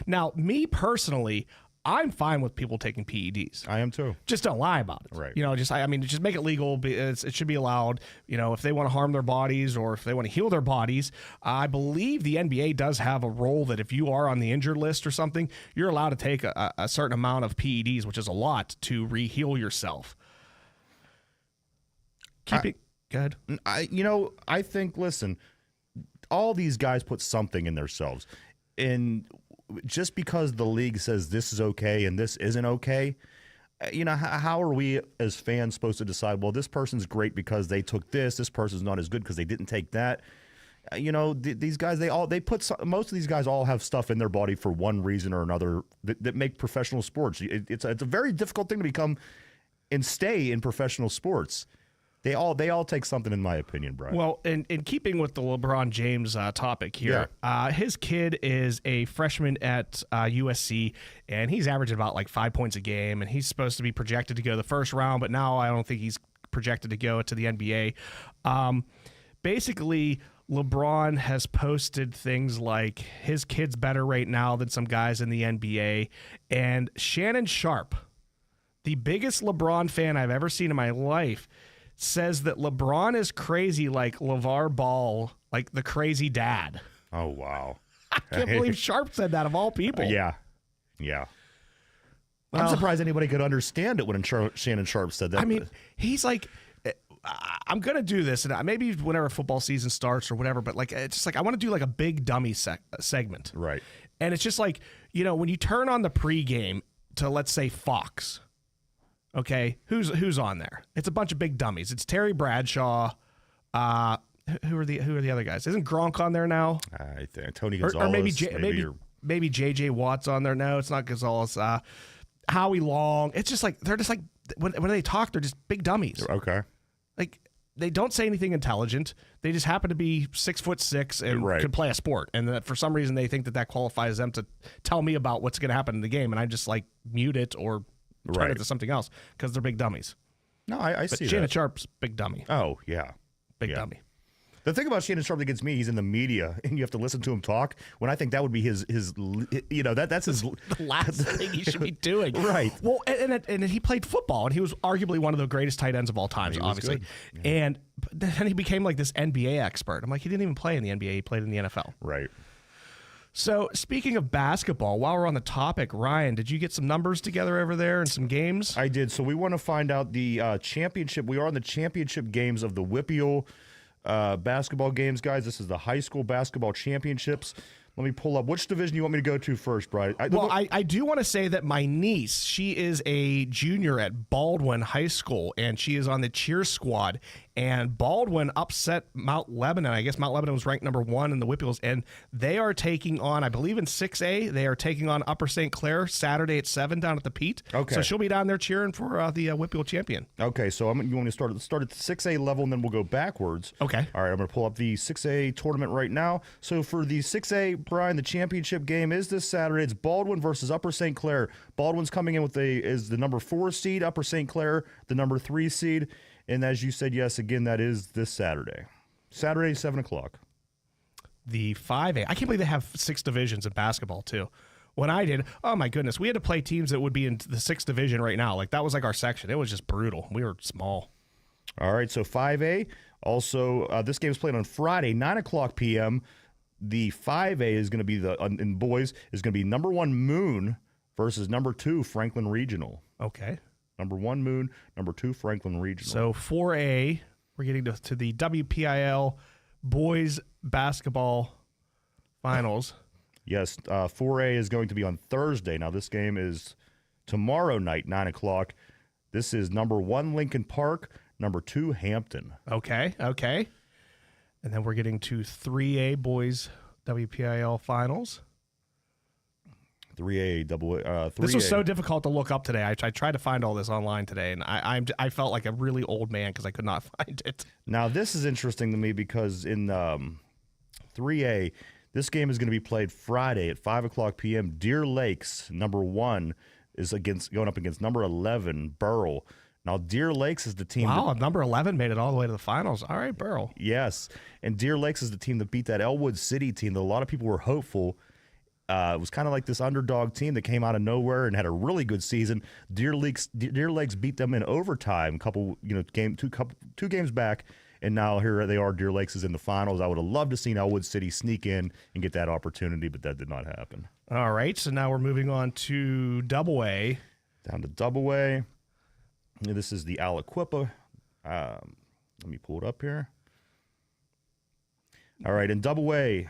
Now, me personally, I'm fine with people taking PEDs. I am too. Just don't lie about it. Right. Just make it legal. It should be allowed. If they want to harm their bodies or if they want to heal their bodies, I believe the NBA does have a role that if you are on the injured list or something, you're allowed to take a certain amount of PEDs, which is a lot, to re-heal yourself. Go ahead. I think, listen, all these guys put something in themselves. And just because the league says this is okay and this isn't okay, how are we as fans supposed to decide, well, this person's great because they took this person's not as good because they didn't take that? These guys, most of these guys all have stuff in their body for one reason or another that make professional sports. It's a very difficult thing to become and stay in professional sports. They all take something, in my opinion, Brian. Well, in keeping with the LeBron James topic here, his kid is a freshman at USC, and he's averaging about like 5 points a game, and he's supposed to be projected to go the first round, but now I don't think he's projected to go to the NBA. Basically, LeBron has posted things like his kid's better right now than some guys in the NBA, and Shannon Sharp, the biggest LeBron fan I've ever seen in my life, says that LeBron is crazy like LeVar Ball, like the crazy dad. Oh, wow. I can't believe Sharp said that of all people. Yeah. Well, I'm surprised anybody could understand it when Shannon Sharp said that. I mean, he's like, I'm going to do this, and maybe whenever football season starts or whatever, but like it's just like I want to do like a big dummy segment. Right. And it's just like, when you turn on the pregame to, let's say, Fox, okay, who's on there? It's a bunch of big dummies. It's Terry Bradshaw. Who are the other guys? Isn't Gronk on there now? I think Tony Gonzalez. Or maybe JJ Watt's on there. No, it's not Gonzalez. Howie Long. It's just like they're just like when they talk, they're just big dummies. Okay. Like they don't say anything intelligent. They just happen to be 6'6" and could play a sport. And that for some reason they think that qualifies them to tell me about what's going to happen in the game. And I just like mute it or turn it to something else because they're big dummies. No, I see that. Shannon Sharp's big dummy. Oh, yeah. Big dummy. The thing about Shannon Sharp that gets me, he's in the media, and you have to listen to him talk, when I think that would be his that's his... the last thing he should be doing. Right. Well, and he played football, and he was arguably one of the greatest tight ends of all time, obviously. Yeah. And then he became like this NBA expert. I'm like, he didn't even play in the NBA. He played in the NFL. Right. So, speaking of basketball, while we're on the topic, Ryan, did you get some numbers together over there and some games? I did. So, we want to find out the championship. We are on the championship games of the Whippeal basketball games, guys. This is the high school basketball championships. Let me pull up. Which division you want me to go to first, Brian? I do want to say that my niece, she is a junior at Baldwin High School, and she is on the cheer squad. And Baldwin upset Mount Lebanon. I guess Mount Lebanon was ranked number 1 in the Whippeals, and they are taking on, I believe in 6A, they are taking on Upper St. Clair Saturday at 7 down at the Pete. Okay. So she'll be down there cheering for the Whippeal champion. Okay, so you want me to start at the 6A level, and then we'll go backwards. Okay. All right, I'm going to pull up the 6A tournament right now. So for the 6A, Brian, the championship game is this Saturday. It's Baldwin versus Upper St. Clair. Baldwin's coming in is the number 4 seed, Upper St. Clair, the number 3 seed. And as you said, yes, again, that is this Saturday. Saturday, 7 o'clock. The 5A. I can't believe they have 6 divisions in basketball, too. When I did, oh, my goodness, we had to play teams that would be in the 6th division right now. Like, that was like our section. It was just brutal. We were small. All right, so 5A. Also, this game is played on Friday, 9 o'clock p.m. The 5A is going to be in boys, is going to be number 1 Moon versus number 2 Franklin Regional. Okay. Number 1 Moon, number 2 Franklin Regional. So 4A, we're getting to the WPIL boys basketball finals. Yes, 4A is going to be on Thursday. Now this game is tomorrow night, 9 o'clock. This is number 1 Lincoln Park, number 2 Hampton. Okay. And then we're getting to 3A boys WPIL finals. 3A. This was so difficult to look up today. I tried to find all this online today, and I felt like a really old man because I could not find it. Now, this is interesting to me because in 3A, This game is going to be played Friday at 5 o'clock p.m. Deer Lakes, number 1, is going up against number 11, Burrell. Now, Deer Lakes is the team. Wow, number 11 made it all the way to the finals. All right, Burrell. Yes, and Deer Lakes is the team that beat that Elwood City team that a lot of people were hopeful. It was kind of like this underdog team that came out of nowhere and had a really good season. Deer Lakes beat them in overtime, two games back, and now here they are. Deer Lakes is in the finals. I would have loved to seen Elwood City sneak in and get that opportunity, but that did not happen. All right, so now we're moving on to Double A. Down to Double A. This is the Aliquippa. Let me pull it up here. All right, in Double A.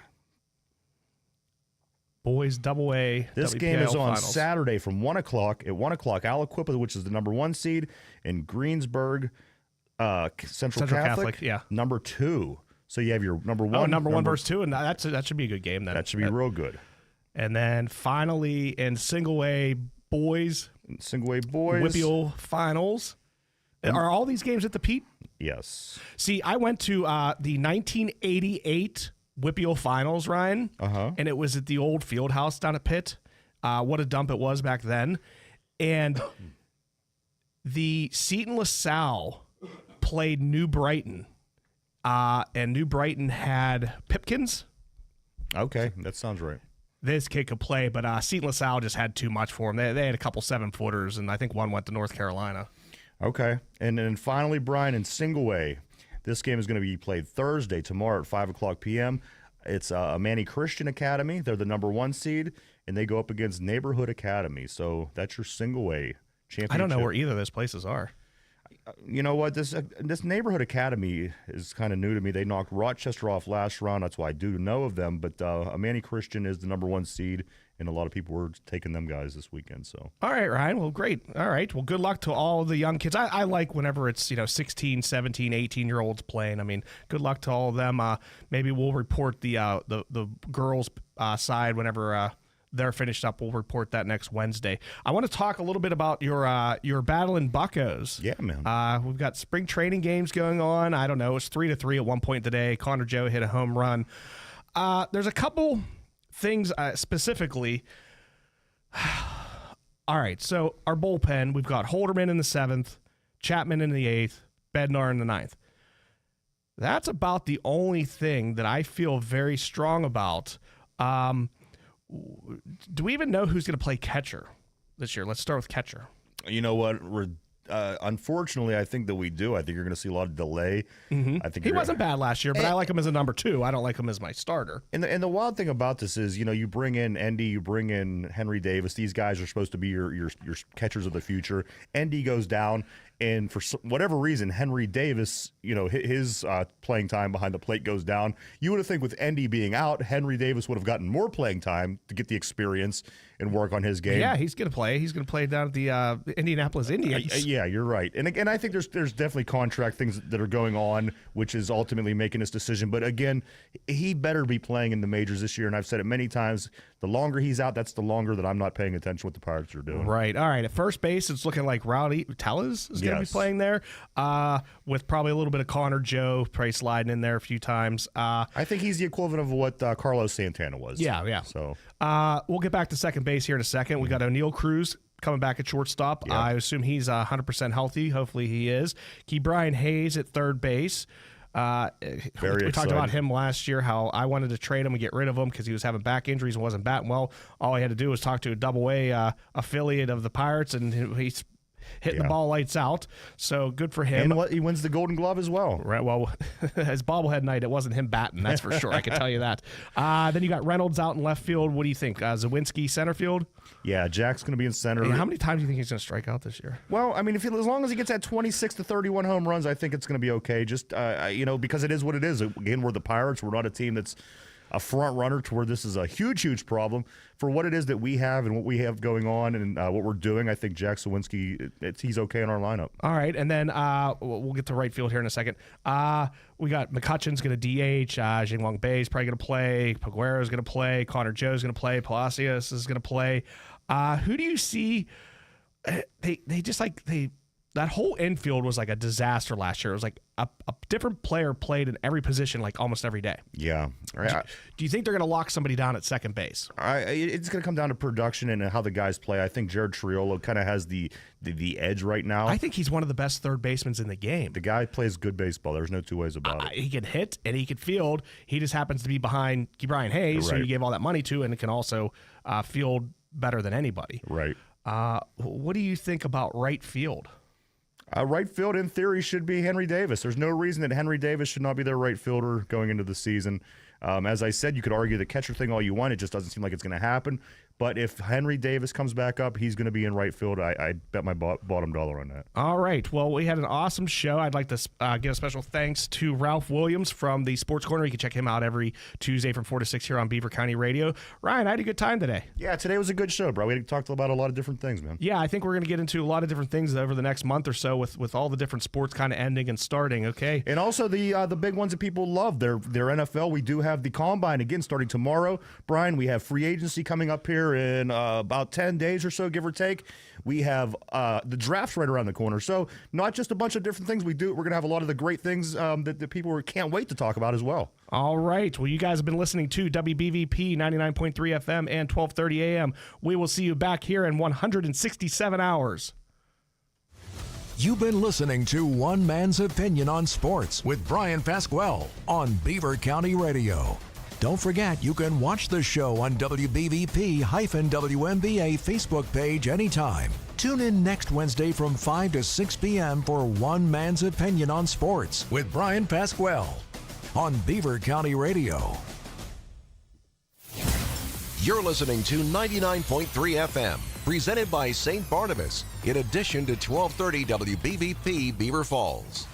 Boys Double A. This WPIL game is on finals. Saturday from 1 o'clock. At 1 o'clock, Aliquippa, which is the number 1 seed, and Greensburg Central Catholic, yeah. number 2. So you have your number 1. Oh, number 1 versus 2, and that should be a good game then. That should be real good. And then finally in Single A Boys. Single A Boys. WPIL finals. Are all these games at the Pete? Yes. See, I went to the 1988 WPIL finals, Ryan, and it was at the old field house down at Pitt. What a dump it was back then. And the Seton LaSalle played New Brighton, and New Brighton had Pipkins. Okay, that sounds right. This kid could play, but Seton LaSalle just had too much for him. They had a couple 7-footers, and I think one went to North Carolina. Okay. And then finally, Brian, in Single A, this game is going to be played Thursday, tomorrow at 5 o'clock p.m. It's Manny Christian Academy. They're the number 1 seed, and they go up against Neighborhood Academy. So that's your Single A championship. I don't know where either of those places are. You know what? This Neighborhood Academy is kind of new to me. They knocked Rochester off last round. That's why I do know of them. But Manny Christian is the number 1 seed, and a lot of people were taking them guys this weekend. So all right, Ryan. Well, great. All right. Well, good luck to all the young kids. I like whenever it's 16, 17, 18-year-olds playing. I mean, good luck to all of them. Maybe we'll report the girls' side whenever they're finished up. We'll report that next Wednesday. I want to talk a little bit about your battle in Buccos. Yeah, man. We've got spring training games going on. I don't know. It was 3-3 at one point today. Connor Joe hit a home run. There's a couple things specifically. All right. So our bullpen, we've got Holderman in the 7th, Chapman in the 8th, Bednar in the 9th. That's about the only thing that I feel very strong about. Do we even know who's going to play catcher this year? Let's start with catcher. You know what? Unfortunately, I think that we do. I think you're going to see a lot of delay. Mm-hmm. I think he wasn't bad last year, but I like him as a number 2. I don't like him as my starter. And the wild thing about this is, you bring in Endy, you bring in Henry Davis. These guys are supposed to be your catchers of the future. Endy goes down, and for whatever reason, Henry Davis, his playing time behind the plate goes down. You would have think with Endy being out, Henry Davis would have gotten more playing time to get the experience and work on his game. Yeah, he's going to play. He's going to play down at the Indianapolis Indians. Yeah, you're right. And again, I think there's definitely contract things that are going on, which is ultimately making this decision. But again, he better be playing in the majors this year. And I've said it many times, the longer he's out, that's the longer that I'm not paying attention to what the Pirates are doing. Right. All right. At first base, it's looking like Rowdy Tellez is going to be playing there, with probably a little bit of Connor Joe probably sliding in there a few times. I think he's the equivalent of what Carlos Santana was. Yeah. So we'll get back to second base here in a second. We got O'Neal Cruz coming back at shortstop. Yeah. I assume he's 100% healthy. Hopefully he is. Brian Hayes at third base. We talked about him last year, how I wanted to trade him and get rid of him because he was having back injuries and wasn't batting well. All I had to do was talk to a Double-A affiliate of the Pirates, and he's hitting the ball lights out. So good for him. And he wins the Golden Glove as well. Right. Well, his bobblehead night, it wasn't him batting. That's for sure. I can tell you that. Then you got Reynolds out in left field. What do you think? Zawinski center field? Yeah, Jack's going to be in center. Hey, how many times do you think he's going to strike out this year? Well, I mean, as long as he gets that 26 to 31 home runs, I think it's going to be okay. Just, because it is what it is. Again, we're the Pirates. We're not a team that's a front runner to where this is a huge, huge problem. For what it is that we have and what we have going on and what we're doing, I think Jack Zawinski, he's okay in our lineup. All right, and then we'll get to right field here in a second. We got McCutcheon's going to DH. Jingwang Bei is probably going to play. Paguero's going to play. Connor Joe's going to play. Palacios is going to play. Who do you see? The that whole infield was like a disaster last year. It was like a different player played in every position like almost every day. Yeah. Right. Do you think they're going to lock somebody down at second base? It's going to come down to production and how the guys play. I think Jared Triolo kind of has the edge right now. I think he's one of the best third basemen in the game. The guy plays good baseball. There's no two ways about it. He can hit and he can field. He just happens to be behind Brian Hayes, who you gave all that money to, and can also field better than anybody. Right. What do you think about right field? Right field, in theory, should be Henry Davis. There's no reason that Henry Davis should not be their right fielder going into the season. As I said, you could argue the catcher thing all you want. It just doesn't seem like it's going to happen. But if Henry Davis comes back up, he's going to be in right field. I bet my bottom dollar on that. All right. Well, we had an awesome show. I'd like to give a special thanks to Ralph Williams from the Sports Corner. You can check him out every Tuesday from 4 to 6 here on Beaver County Radio. Ryan, I had a good time today. Yeah, today was a good show, bro. We talked about a lot of different things, man. Yeah, I think we're going to get into a lot of different things over the next month or so with all the different sports kind of ending and starting, okay? And also the big ones that people love, their NFL. We do have the Combine, again, starting tomorrow. Brian, we have free agency coming up here in about 10 days or so, give or take. We have the drafts right around the corner. So not just a bunch of different things we do. We're going to have a lot of the great things that people can't wait to talk about as well. All right. Well, you guys have been listening to WBVP 99.3 FM and 1230 AM. We will see you back here in 167 hours. You've been listening to One Man's Opinion on Sports with Bryan Pasquale on Beaver County Radio. Don't forget, you can watch the show on WBVP-WMBA Facebook page anytime. Tune in next Wednesday from 5 to 6 p.m. for One Man's Opinion on Sports with Bryan Pasquale on Beaver County Radio. You're listening to 99.3 FM, presented by St. Barnabas, in addition to 1230 WBVP Beaver Falls.